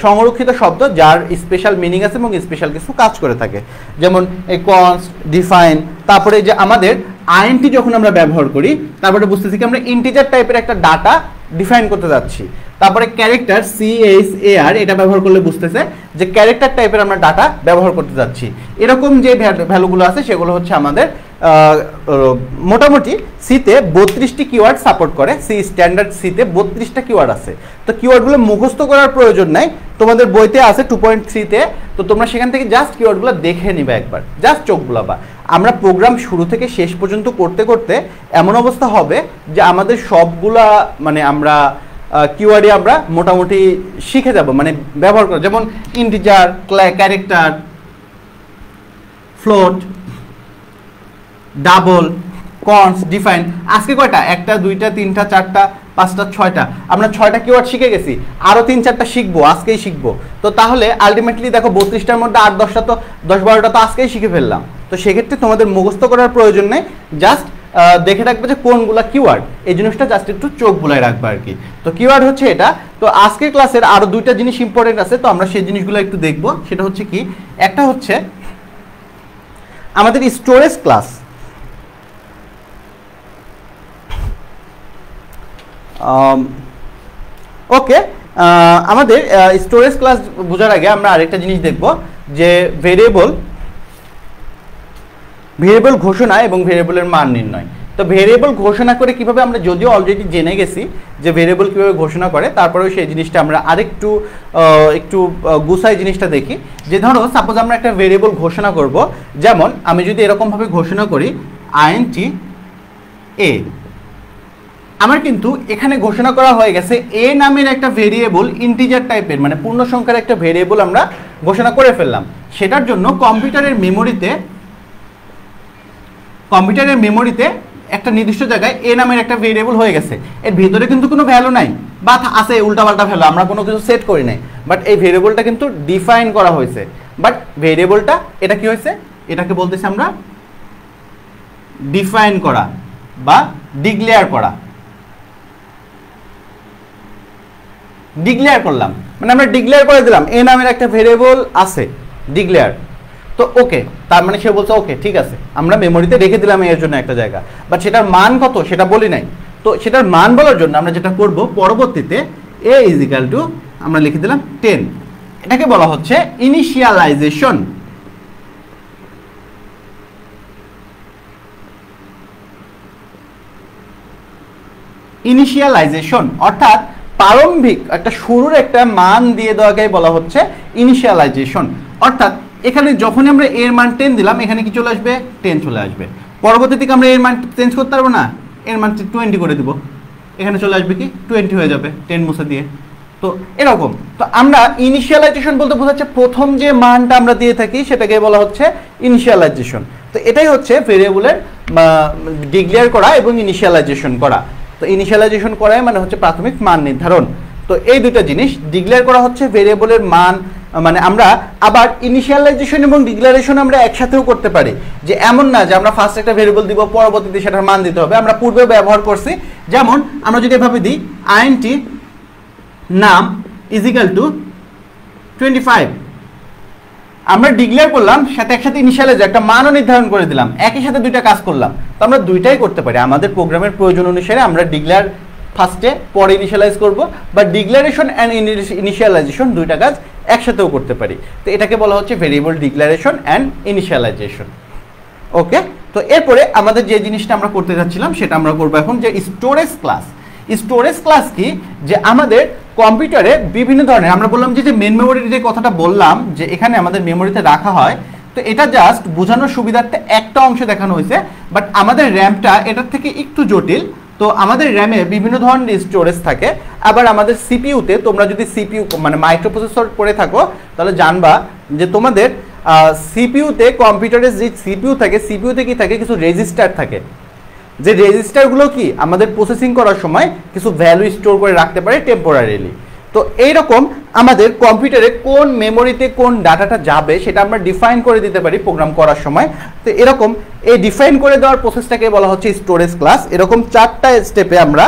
সংরক্ষিত শব্দ, যার স্পেশাল মিনিং আছে এবং স্পেশাল কিছু কাজ করে থাকে। যেমন এই কনস্ট, ডিফাইন, তারপরে যে আমাদের আইএনটি যখন আমরা ব্যবহার করি, তারপরে বুঝতেছি কি আমরা ইন্টিজার টাইপের একটা ডাটা ডিফাইন করতে যাচ্ছি। তারপরে ক্যারেক্টার, CHAR, এটা ব্যবহার করলে বুঝতেছে যে ক্যারেক্টার টাইপের আমরা ডাটা ব্যবহার করতে যাচ্ছি। এরকম যে ভ্যালুগুলো আছে সেগুলো হচ্ছে আমাদের মোটামুটি সিতে 32টি কিওয়ার্ড সাপোর্ট করে। সি স্ট্যান্ডার্ড সিতে 32টা কিওয়ার্ড আছে। তো কিওয়ার্ডগুলো মুখস্থ করার প্রয়োজন নাই, তোমাদের বইতে আছে 2.3-তে। তো তোমরা সেখান থেকে জাস্ট কিওয়ার্ডগুলো দেখে নিবে একবার, জাস্ট চোখ বুলাবা। আমরা প্রোগ্রাম শুরু থেকে শেষ পর্যন্ত করতে করতে এমন অবস্থা হবে যে আমাদের সবগুলা মানে আমরা কিওয়ার্ডে আমরা মোটামুটি শিখে যাব, মানে ব্যবহার করে। যেমন integer, character, float, double, const, define. আজকে কয়টা? 1টা, 2টা, 3টা, 4টা, 5টা, 6টা। আমরা 6টা কিওয়ার্ড শিখে গেছি, আরও 3-4টা শিখবো, আজকেই শিখবো। তো তাহলে আলটিমেটলি দেখো 32টার মধ্যে 8-10টা তো 10-12টা তো আজকেই শিখে ফেললাম। তো সেক্ষেত্রে তোমাদের মুখস্থ করার প্রয়োজন নেই, জাস্ট দেখে রাখবে যে কোনগুলা কিওয়ার্ড, এই জিনিসটা জাস্ট একটু চোখ বুলায় রাখবে আর কি। তো কিওয়ার্ড হচ্ছে এটা। তো আজকের ক্লাসের আরও 2টা জিনিস ইম্পর্টেন্ট আছে, তো আমরা সেই জিনিসগুলো একটু দেখব। সেটা হচ্ছে কি, একটা হচ্ছে আমাদের স্টোরেজ ক্লাস। ওকে, আমাদের স্টোরেজ ক্লাস বোঝার আগে আমরা আরেকটা জিনিস দেখব, যে ভেরিয়েবল ঘোষণা এবং ভেরিয়েবলের মান নির্ণয়। তো ভেরিয়েবল ঘোষণা করে কিভাবে, আমরা যদিও অলরেডি জেনে গেছি যে ভেরিয়েবল কিভাবে ঘোষণা করে, তারপরেও সেই জিনিসটা আমরা আরেকটু একটু গুছাই জিনিসটা দেখি। যে ধরো সাপোজ আমরা একটা ভেরিয়েবল ঘোষণা করব, যেমন আমি যদি এরকমভাবে ঘোষণা করি int a, আমার কিন্তু এখানে ঘোষণা করা হয়ে গেছে a নামের একটা ভেরিয়েবল, ইন্টিজার টাইপের মানে পূর্ণ সংখ্যার একটা ভেরিয়েবল আমরা ঘোষণা করে ফেললাম। সেটার জন্য কম্পিউটারের মেমোরিতে একটা নির্দিষ্ট জায়গায় a নামের একটা ভেরিয়েবল হয়ে গেছে। এর ভিতরে কিন্তু কোনো ভ্যালু নাই, বা আছে উল্টাপাল্টা ভ্যালু, আমরা কোনো কিছু সেট করি নাই, বাট এই ভেরিয়েবলটা কিন্তু ডিফাইন করা হয়েছে। বাট ভেরিয়েবলটা এটা কি হয়েছে, এটাকে বলতেছি আমরা ডিফাইন করা বা ডিক্লেয়ার করা। ডিক্লেয়ার করলাম মানে আমরা ডিক্লেয়ার করে দিলাম a নামের একটা ভেরিয়েবল আছে, ডিক্লেয়ার। তো ওকে, তার মানে সে বলছে ওকে ঠিক আছে, আমরা মেমোরিতে রেখে দিলাম এর জন্য একটা জায়গা, বাট সেটার মান কত সেটা বলি নাই। তো সেটার মান বলার জন্য আমরা যেটা করব, পরবর্তীতে a = আমরা লিখে দিলাম 10। এটাকে বলা হচ্ছে ইনিশিয়ালাইজেশন। ইনিশিয়ালাইজেশন অর্থাৎ প্রারম্ভিক একটা শুরুর একটা মান দিয়ে দেওয়াকে বলা হচ্ছে ইনিশিয়ালাইজেশন। অর্থাৎ এখানে যখন আমরা এর মান 10 দিলাম, এখানে কি চলে আসবে, 10 চলে আসবে। পরবর্তীতে আমরা এর মান চেঞ্জ করতে পারবো না, এর মান 20 করে দিব, এখানে চলে আসবে কি 20 হয়ে যাবে 10 মুছে দিয়ে। তো এরকম। তো আমরা ইনিশিয়ালাইজেশন বলতে বোঝাচ্ছে প্রথম যে মানটা আমরা দিয়ে থাকি সেটাকে বলা হচ্ছে ইনিশিয়ালাইজেশন। তো এটাই হচ্ছে ভেরিয়েবলের ডিক্লেয়ার করা এবং ইনিশিয়ালাইজেশন করা। তো ইনিশিয়ালাইজেশন করাই মানে হচ্ছে প্রাথমিক মান নির্ধারণ। তো এই দুটো জিনিস, ডিক্লেয়ার করা হচ্ছে ভেরিয়েবলের মান, মানে আমরা আবার ইনিশিয়ালাইজেশন এবং ডিক্লারেশন আমরা একসাথেও করতে পারি। যে এমন না যে আমরা ফার্স্ট একটা ভেরিয়েবল দিব, পরবর্তীতে সেটার মান দিতে হবে, আমরা পূর্বে ব্যবহার করছি। যেমন আমরা যদি এভাবে দিই int নাম = 25, আমরা ডিক্লেয়ার করলাম সাথে একসাথে ইনিশিয়ালাইজ একটা মানও নির্ধারণ করে দিলাম, একই সাথে দুইটা কাজ করলাম। তো আমরা দুইটাই করতে পারি, আমাদের প্রোগ্রামের প্রয়োজন অনুসারে আমরা ডিক্লেয়ার ফার্স্টে পরে ইনিশিয়ালাইজ করব, বা ডিক্লারেশন অ্যান্ড ইনিশিয়ালাইজেশন দুইটা কাজ একসাথেও করতে পারি। তো এটাকে বলা হচ্ছে ভেরিয়েবল ডিক্লারেশন অ্যান্ড ইনিশিয়ালাইজেশন। ওকে, তো এরপরে আমাদের যে জিনিসটা আমরা করতে যাচ্ছিলাম সেটা আমরা করবো এখন, যে স্টোরেজ ক্লাস। স্টোরেজ ক্লাস কি, যে আমাদের কম্পিউটারে বিভিন্ন ধরনের, আমরা বললাম যে মেন মেমোরির যে কথাটা বললাম যে এখানে আমাদের মেমোরিতে রাখা হয়, তো এটা জাস্ট বোঝানোর সুবিধার্থে একটা অংশ দেখানো হয়েছে, বাট আমাদের র্যামটা এটার থেকে একটু জটিল। তো আমাদের র্যামে বিভিন্ন ধরনের স্টোরেজ থাকে, আবার আমাদের সিপিইউতে, তোমরা যদি সিপিইউ মানে মাইক্রোপ্রসেসর পড়ে থাকো তাহলে জানবা যে তোমাদের সিপিইউতে, কম্পিউটারের যে সিপিইউ থাকে, সিপিইউতে কি থাকে, কিছু রেজিস্টার থাকে, যে রেজিস্টারগুলো কি আমাদের প্রসেসিং করার সময় কিছু ভ্যালু স্টোর করে রাখতে পারে টেম্পোরারিলি। তো এইরকম আমাদের কম্পিউটারে কোন মেমোরিতে কোন ডাটাটা যাবে সেটা আমরা ডিফাইন করে দিতে পারি প্রোগ্রাম করার সময়। তো এরকম এই ডিফাইন করে দেওয়ার প্রসেসটাকে বলা হচ্ছে স্টোরেজ ক্লাস। এরকম 4টা স্টেপে আমরা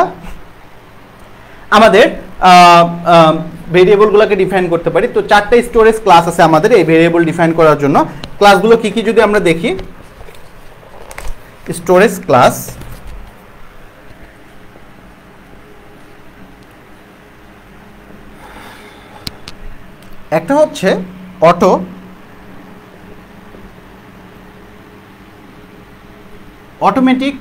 আমাদের ভেরিয়েবলগুলোকে ডিফাইন করতে পারি। তো 4টা স্টোরেজ ক্লাস আছে আমাদের এই ভেরিয়েবল ডিফাইন করার জন্য। ক্লাসগুলো কি কি যদি আমরা দেখি, স্টোরেজ ক্লাস একটা হচ্ছে অটোমেটিক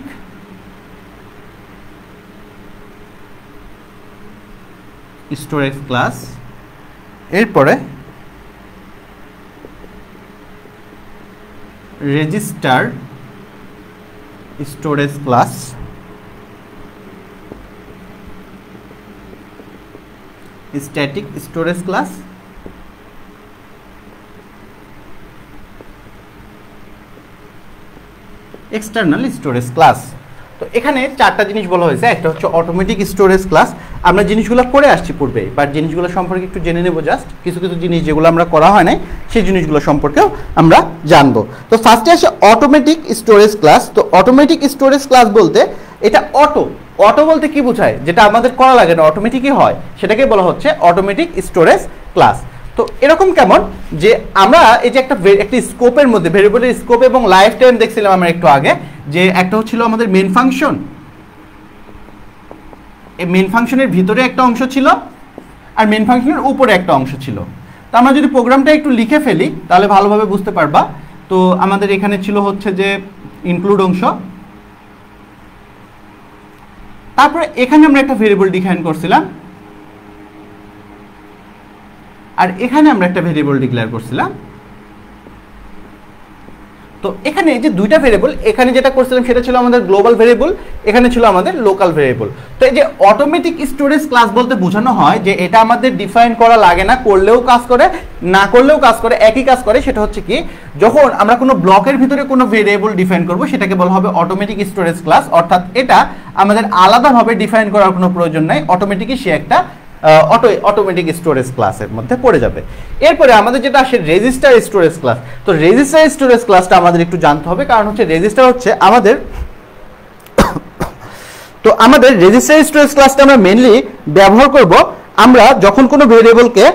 স্টোরেজ ক্লাস, এরপরে register storage class, static storage class, external storage class. তো এখানে 4টা জিনিস বলা হয়েছে। একটা হচ্ছে অটোমেটিক স্টোরেজ ক্লাস, আমরা জিনিসগুলো করে আসছি পূর্বে, বাট জিনিসগুলো সম্পর্কে একটু জেনে নেব, জাস্ট কিছু কিছু জিনিস যেগুলো আমরা করা হয় নাই সেই জিনিসগুলো সম্পর্কেও আমরা জানবো। তো ফার্স্টে আসে অটোমেটিক স্টোরেজ ক্লাস। তো অটোমেটিক স্টোরেজ ক্লাস বলতে এটা অটো বলতে কি বোঝায়, যেটা আমাদের করা লাগে না, অটোমেটিকই হয়, সেটাকে বলা হচ্ছে অটোমেটিক স্টোরেজ ক্লাস। তো এরকম কেমন, যে আমরা এই যে একটা স্কোপের মধ্যে ভেরিয়েবলের স্কোপ এবং লাইফ টাইম দেখছিলাম আমরা একটু আগে, যে একটা হচ্ছিল আমাদের মেন ফাংশন, এই মেন ফাংশনের ভিতরে একটা অংশ ছিল আর মেন ফাংশনের উপরে একটা অংশ ছিল। তো আমরা যদি প্রোগ্রামটা একটু লিখে ফেলি তাহলে ভালোভাবে বুঝতে পারবা। তো আমাদের এখানে ছিল হচ্ছে যে ইনক্লুড অংশ, তারপরে এখানে আমরা একটা ভেরিয়েবল ডিফাইন করছিলাম, আর এখানে আমরা একটা ভেরিয়েবল ডিক্লেয়ার করছিলাম। তো এখানে যে দুইটা ভেরিয়েবল, এখানে যেটা করছিলাম সেটা ছিল আমাদের গ্লোবাল ভেরিয়েবল, এখানে ছিল আমাদের লোকাল ভেরিয়েবল। তো এই যে অটোমেটিক স্টোরেজ ক্লাস বলতে বোঝানো হয় যে এটা আমাদের ডিফাইন করা লাগে না, করলেও কাজ করে, না করলেও কাজ করে, একই কাজ করে। সেটা হচ্ছে কি, যখন আমরা কোনো ব্লকের ভিতরে কোনো ভেরিয়েবল ডিফাইন করব সেটাকে বলা হবে অটোমেটিক স্টোরেজ ক্লাস, অর্থাৎ এটা আমাদের আলাদাভাবে ডিফাইন করার কোনো প্রয়োজন নাই, অটোমেটিকই সে একটা অটোমেটিক স্টোরেজ ক্লাসের মধ্যে পড়ে যাবে। এরপরে আমাদের যেটা আসে রেজিস্টার স্টোরেজ ক্লাস। তো রেজিস্টার স্টোরেজ ক্লাসটা আমাদের একটু জানতে হবে, কারণ হচ্ছে রেজিস্টার হচ্ছে আমাদের তো আমাদের রেজিস্টার স্টোরেজ ক্লাসটা আমরা মেইনলি ব্যবহার করব আমরা যখন কোনো ভেরিয়েবলকে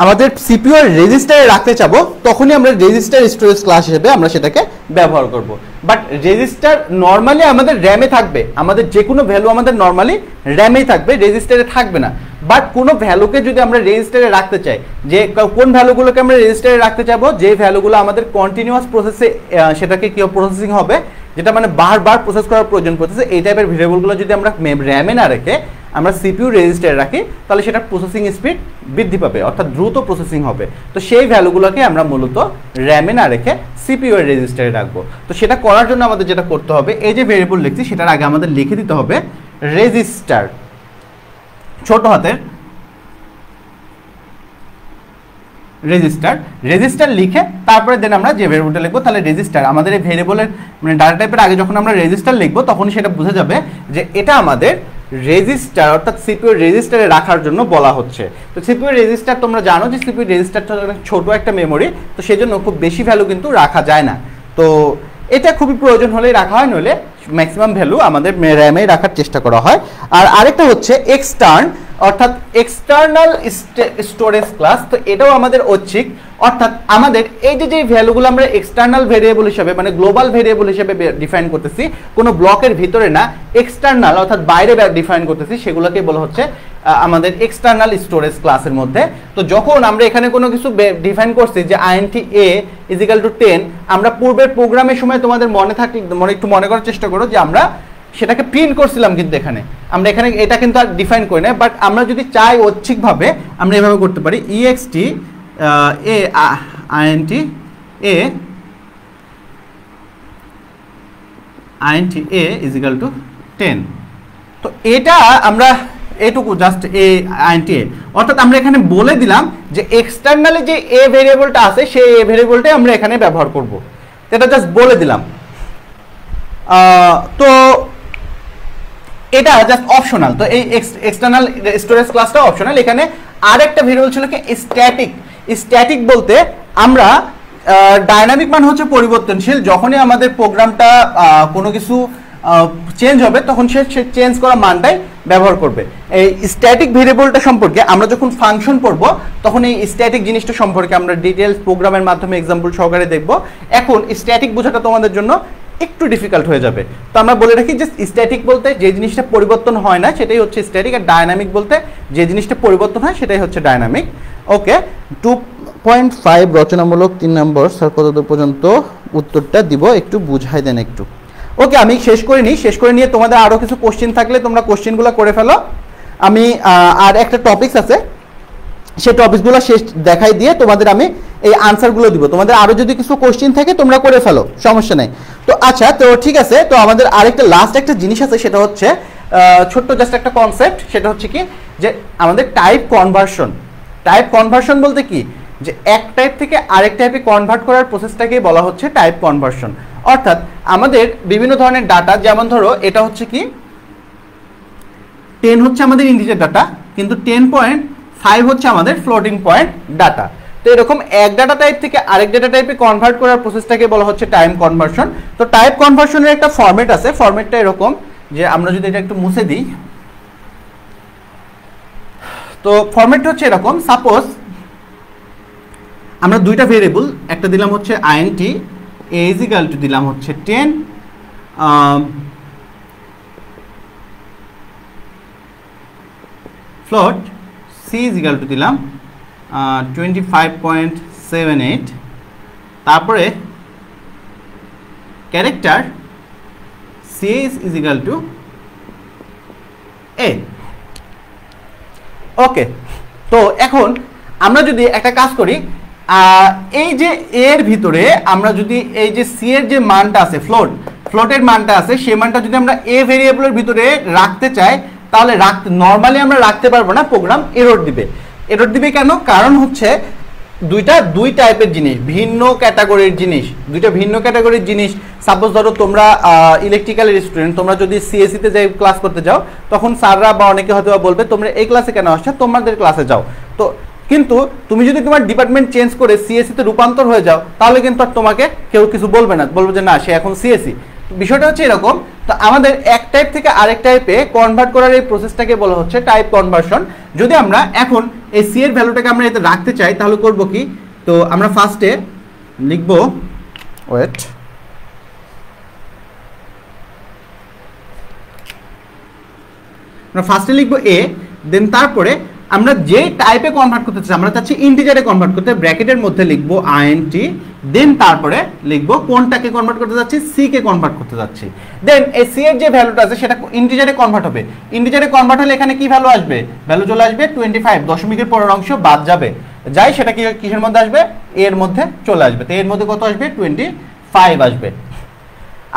আমাদের সিপিইউ এর রেজিস্টারে রাখতে চাবো, তখনই আমরা রেজিস্টার স্টোরেজ ক্লাস হিসেবে আমরা সেটাকে ব্যবহার করব। বাট রেজিস্টার নর্মালি আমাদের র্যামে থাকবে, আমাদের যে কোনো ভ্যালু আমাদের নর্মালি র্যামেই থাকবে, রেজিস্টারে থাকবে না। বাট কোনো ভ্যালুকে যদি আমরা রেজিস্টারে রাখতে চাই, যে কোন ভ্যালুগুলোকে আমরা রেজিস্টারে রাখতে চাবো, যে ভ্যালুগুলো আমাদের কন্টিনিউয়াস প্রসেসে সেটাকে কি প্রসেসিং হবে, যেটা মানে বারবার প্রসেস করার প্রয়োজন পড়তেছে, এই টাইপের ভেরিয়েবলগুলো যদি আমরা র্যামে না রেখে আমরা সিপিইউ রেজিস্টারে রাখি, তাহলে সেটার প্রসেসিং স্পিড বৃদ্ধি পাবে, অর্থাৎ দ্রুত প্রসেসিং হবে। তো সেই ভ্যালুগুলোকে আমরা মূলত র্যামে না রেখে সিপিইউ এর রেজিস্টারে রাখবো। তো সেটা করার জন্য আমাদের যেটা করতে হবে, এই যে ভেরিয়েবল লিখছি সেটার আগে আমাদের লিখে দিতে হবে রেজিস্টার, ছোট হাতের রেজিস্টার লিখে তারপরে দেন আমরা যে ভেরিয়েবলটা লিখবো, তাহলে রেজিস্টার আমাদের এই ভেরিয়েবলের মানে ডাটা টাইপের আগে যখন আমরা রেজিস্টার লিখবো তখনই সেটা বোঝা যাবে যে এটা আমাদের রেজিস্টার, অর্থাৎ সিপিইউ রেজিস্টারে রাখার জন্য বলা হচ্ছে। তো সিপিইউ রেজিস্টার তোমরা জানো যে সিপিইউ রেজিস্টারটা ছোট একটা মেমোরি, তো সেজন্য খুব বেশি ভ্যালু কিন্তু রাখা যায় না। তো এটা খুবই প্রয়োজন হলেই রাখা হয়, নইলে ম্যাক্সিমাম ভ্যালু আমাদের র্যামে রাখার চেষ্টা করা হয়। আর আরেকটা হচ্ছে এক্সটার্ন, অর্থাৎ এক্সটার্নাল স্টোরেজ ক্লাস। তো এটাও আমাদের ঐচ্ছিক, অর্থাৎ আমাদের এই যে ভ্যালুগুলো আমরা এক্সটার্নাল ভেরিয়েবল হিসেবে মানে গ্লোবাল ভেরিয়েবল হিসেবে ডিফাইন করতেছি, কোনো ব্লকের ভিতরে না, এক্সটার্নাল অর্থাৎ বাইরে ডিফাইন করতেছি, সেগুলোকে বলা হচ্ছে আমাদের এক্সটার্নাল স্টোরেজ ক্লাসের মধ্যে। তো যখন আমরা এখানে কোনো কিছু ডিফাইন করছি যে int a ইজিক্যাল টু 10, আমরা পূর্বের প্রোগ্রামের সময় তোমাদের মনে থাকলে একটু মনে করার চেষ্টা করো যে আমরা সেটাকে প্রিন্ট করছিলাম, কিন্তু আমরা এখানে এটা কিন্তু আর ডিফাইন করি না। বাট আমরা যদি চাই ঐচ্ছিকভাবে আমরা এভাবে করতে পারি ext int a is equal to 10। তো এটা আমরা এটুকু জাস্ট int a, অর্থাৎ আমরা এখানে বলে দিলাম যে এক্সটার্নালি যে a ভেরিয়েবলটা আছে সেই a ভেরিয়েবলটাই আমরা এখানে ব্যবহার করব, এটা জাস্ট বলে দিলাম। তো এটা জাস্ট অপশনাল। তো এই এক্সটার্নাল স্টোরেজ ক্লাসটা অপশনাল। এখানে আরেকটা ভেরিয়েবল ছিল কি স্ট্যাটিক। স্ট্যাটিক বলতে আমরা ডায়নামিক মান হচ্ছে পরিবর্তনশীল, যখনই আমাদের প্রোগ্রামটা কোনো কিছু চেঞ্জ হবে তখন সে চেঞ্জ করা মানটাই ব্যবহার করবে। এই স্ট্যাটিক ভেরিয়েবলটা সম্পর্কে আমরা যখন ফাংশন পড়ব তখন এই স্ট্যাটিক জিনিসটা সম্পর্কে আমরা ডিটেলস প্রোগ্রামের মাধ্যমে এক্সাম্পল সহকারে দেখব। এখন স্ট্যাটিক বোঝাটা তোমাদের জন্য একটু ডিফিকাল্ট হয়ে যাবে। তো আমরা বলে রাখি যে স্ট্যাটিক বলতে যে জিনিসটা পরিবর্তন হয় না সেটাই হচ্ছে স্ট্যাটিক, আর ডায়নামিক বলতে যে জিনিসটা পরিবর্তন হয় সেটাই হচ্ছে ডায়নামিক। ওকে, 2.5 রচনামূলক 3 নম্বর স্যার কতদূর পর্যন্ত উত্তরটা দিব একটু বুঝাই দেন একটু। ওকে, আমি শেষ করে নিই। শেষ করে নিয়ে তোমাদের আরও কিছু কোশ্চেন থাকলে তোমরা কোশ্চেনগুলো করে ফেলো। আমি আর একটা টপিকস আছে, সেই টপিকসগুলো শেষ দেখাই দিয়ে তোমাদের আমি এই আনসারগুলো দিব। তোমাদের আরও যদি কিছু কোশ্চেন থাকে তোমরা করে ফেলো, সমস্যা নেই। তো আচ্ছা, তো ঠিক আছে। তো আমাদের আরেকটা লাস্ট একটা জিনিস আছে, সেটা হচ্ছে ছোট্ট জাস্ট একটা কনসেপ্ট। সেটা হচ্ছে কি যে আমাদের টাইপ কনভার্সন। টাইপ কনভার্সন বলতে কি যে এক টাইপ থেকে আরেক টাইপে কনভার্ট করার প্রসেসটাকেই বলা হচ্ছে টাইপ কনভার্সন। অর্থাৎ আমাদের বিভিন্ন ধরনের ডাটা, যেমন ধরো এটা হচ্ছে কি 10 হচ্ছে আমাদের ইন্টিজার ডাটা, কিন্তু 10.5 হচ্ছে আমাদের ফ্লোটিং পয়েন্ট ডাটা। তো এরকম এক ডাটা টাইপ থেকে আরেক ডাটা টাইপে কনভার্ট করার প্রসেসটাকে বলা হচ্ছে টাইপ কনভার্সন। তো টাইপ কনভার্সনের একটা ফরম্যাট আছে। ফরম্যাটটা এরকম যে আমরা যদি এটা একটু মুছে দিই, তো ফরম্যাটটা হচ্ছে এরকম। সাপোজ আমরা দুইটা ভেরিয়েবল, একটা দিলাম হচ্ছে int a ইজিক্যাল টু দিলাম হচ্ছে 10, ফ্লোট c ইজিক্যাল টু দিলাম 25.78, তারপরে character c is equal to a। Okay, তো এখন আমরা যদি একটা কাজ করি, এই যে এর ভিতরে আমরা যদি এই যে সি এর যে মানটা আছে, ফ্লোটের মানটা আছে, সেই মানটা যদি আমরা এ ভেরিয়েবলের ভিতরে রাখতে চাই তাহলে নর্মালি আমরা রাখতে পারবো না, প্রোগ্রাম এরর দিবে। এরর দিবে কেন? কারণ হচ্ছে দুই টাইপের জিনিস, ভিন্ন ক্যাটাগরির জিনিস, দুইটা ভিন্ন ক্যাটাগরির জিনিস। সাপোজ ধরো তোমরা ইলেকট্রিক্যালের স্টুডেন্ট, তোমরা যদি সিএসসিতে যাই ক্লাস করতে যাও, তখন স্যাররা বা অনেকে হয়তো বলবে তোমরা এই ক্লাসে কেন আসছো, তোমাদের ক্লাসে যাও। তো কিন্তু তুমি যদি তোমার ডিপার্টমেন্ট চেঞ্জ করে সিএসসিতে রূপান্তর হয়ে যাও, তাহলে কিন্তু আর তোমাকে কেউ কিছু বলবে না, বলবে যে না সে এখন সিএসসি। বিষয়টা হচ্ছে এরকম। তো আমাদের এক টাইপ থেকে আরেক টাইপে কনভার্ট করার এই প্রসেসটাকে বলা হচ্ছে টাইপ কনভার্সন। যদি আমরা এখন এই সি এর ভ্যালুটাকে আমরা এতে রাখতে চাই তাহলে করব কি? তো আমরা ফার্স্টে লিখব এ, দেন তারপরে আমরা যে টাইপে কনভার্ট করতে চাই, আমরা চাচ্ছি ইন্টিজারে কনভার্ট করতে, ব্র্যাকেটের মধ্যে লিখবো int, দেন তারপরে লিখবো কোনটাকে কনভার্ট করতে যাচ্ছি, সি কে কনভার্ট করতে যাচ্ছি। দেন এই সি এর যে ভ্যালুটা আছে সেটা ইন্টিজারে কনভার্ট হবে। ইন্টিজারে কনভার্ট হলে এখানে কি ভ্যালু আসবে? ভ্যালু চলে আসবে 25, দশমিকের পরের অংশ বাদ যাবে, যাই সেটা কি কিসের মধ্যে আসবে? এর মধ্যে চলে আসবে। তো এর মধ্যে কত আসবে? 25 আসবে।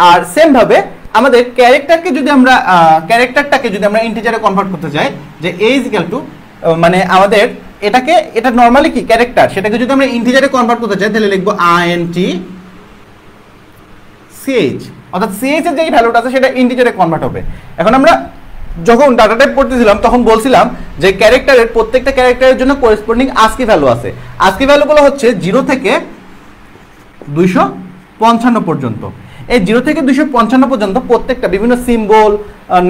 আর সেম ভাবে আমাদের ক্যারেক্টারটাকে যদি আমরা ইন্টিজারে কনভার্ট করতে চাই, যে a ইকুয়াল টু মানে আমাদের এটা নরমালি কি ক্যারেক্টার, সেটাকে যদি আমরা ইন্টিজারে কনভার্ট করতে চাই তাহলে লিখবো int ch, অর্থাৎ ch এর যে ভ্যালুটা আছে সেটা ইন্টিজারে কনভার্ট হবে। এখন আমরা যখন ডাটা টাইপ পড়তেছিলাম তখন বলছিলাম যে ক্যারেক্টারের প্রত্যেকটা ক্যারেক্টারের জন্য করেসপন্ডিং ASCII ভ্যালু আছে। ASCII ভ্যালুগুলো হচ্ছে 0 থেকে 255 পর্যন্ত। এই 0 থেকে 255 পর্যন্ত প্রত্যেকটা বিভিন্ন সিম্বল,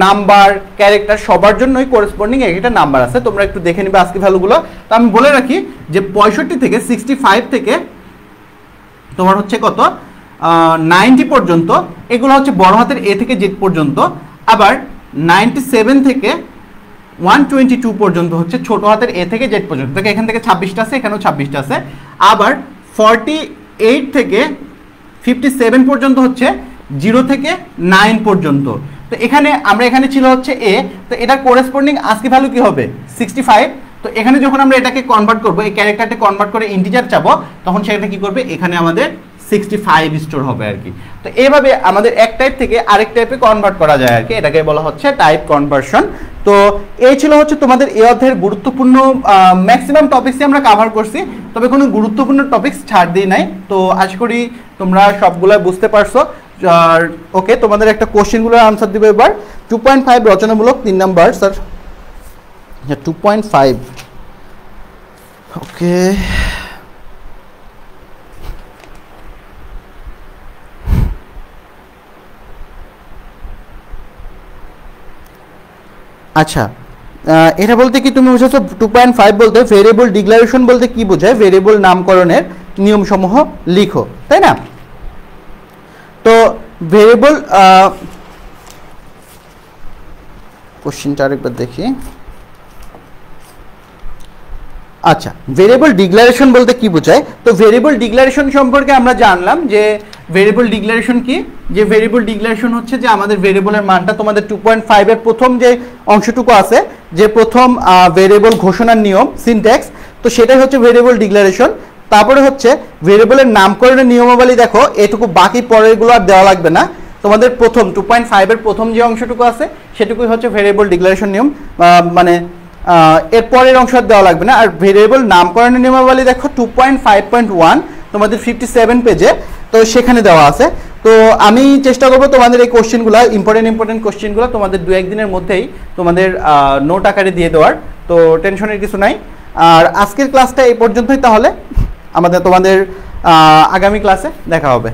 নাম্বার, ক্যারেক্টার সবার জন্যই করেসপন্ডিং একটা নাম্বার আছে। তোমরা একটু দেখে নিবে আজকে ভ্যালুগুলো। তো আমি বলে রাখি যে 65 থেকে 65 থেকে তোমার হচ্ছে কত 90 পর্যন্ত, এগুলো হচ্ছে বড় হাতের এ থেকে জেড পর্যন্ত। আবার 97 থেকে 122 পর্যন্ত হচ্ছে ছোট হাতের এ থেকে জেড পর্যন্ত। এখান থেকে 26টা আছে, এখানেও 26টা আছে। আবার 48 থেকে 57 পর্যন্ত হচ্ছে 0 থেকে 9 পর্যন্ত। তো এখানে আমরা এখানে ছিল হচ্ছে এ, তো এটার কোরেসপন্ডিং আজকে ভ্যালু কি হবে 65। তো এখানে যখন আমরা এটাকে কনভার্ট করব, এই ক্যারেক্টারটা কনভার্ট করে ইন্টিজার চাবো, তখন সেটা কি করবে, এখানে আমাদের 65 স্টোর হবে আর কি। তো এইভাবে আমাদের এক টাইপ থেকে আরেক টাইপে কনভার্ট করা যায় আর কি, এটাকে বলা হচ্ছে টাইপ কনভার্সন। তো এই ছিল হচ্ছে তোমাদের এই অধ্যায়ের গুরুত্বপূর্ণ ম্যাক্সিমাম টপিকসই আমরা কভার করছি, তবে কোনো গুরুত্বপূর্ণ টপিকস ছাড় দিই নাই। তো আশা করি তোমরা সবগুলো বুঝতে পারছো। আর ওকে, তোমাদের একটা কোশ্চেনগুলোর আনসার দিবে এবার। 2.5 রচনামূলক 3 নাম্বার স্যার, 2.5 ওকে। আচ্ছা, এটা বলতে কি তুমি বুঝেছো 2.5 বলতে ভেরিয়েবল ডিক্লারেশন বলতে কি বোঝায়, ভেরিয়েবল নামকরণের নিয়মসমূহ লিখো, তাই না? তো ভেরিয়েবল কোশ্চেনটা আরেকবার দেখি। আচ্ছা, ভেরিয়েবল ডিক্লারেশন বলতে কি বোঝায়? তো ভেরিয়েবল ডিক্লারেশন সম্পর্কে আমরা জানলাম যে ভেরিয়েবল ডিক্লারেশন কি, যে ভেরিয়েবল ডিক্লারেশন হচ্ছে যে আমাদের ভেরিয়েবলের মানটা তোমাদের 2.5 এর প্রথম যে অংশটুকু আছে, যে প্রথম ভেরিয়েবল ঘোষণার নিয়ম সিনট্যাক্স, তো সেটাই হচ্ছে ভেরিয়েবল ডিক্লারেশন। তারপরে হচ্ছে ভেরিয়েবলের নামকরণের নিয়মাবলী, দেখো এটুকু, বাকি পরেরগুলো আর দেওয়া লাগবে না। তোমাদের প্রথম 2.5 এর প্রথম যে অংশটুকু আছে সেটুকুই হচ্ছে ভেরিয়েবল ডিক্লারেশন নিয়ম, মানে এর পরের অংশ দেওয়া লাগবে না। আর ভেরিয়েবল নামকরণের নিয়মাবলী দেখো 2.5.1 তোমাদের 57 পেজে, তো সেখানে দেওয়া আছে। তো আমি চেষ্টা করবো তোমাদের এই কোশ্চেনগুলো, ইম্পর্টেন্ট কোশ্চেনগুলো তোমাদের 2-1 দিনের মধ্যেই তোমাদের নোট আকারে দিয়ে দেওয়ার, তো টেনশনের কিছু নাই। আর আজকের ক্লাসটা এই পর্যন্তই, তাহলে তোমাদের আগামী ক্লাসে দেখা হবে।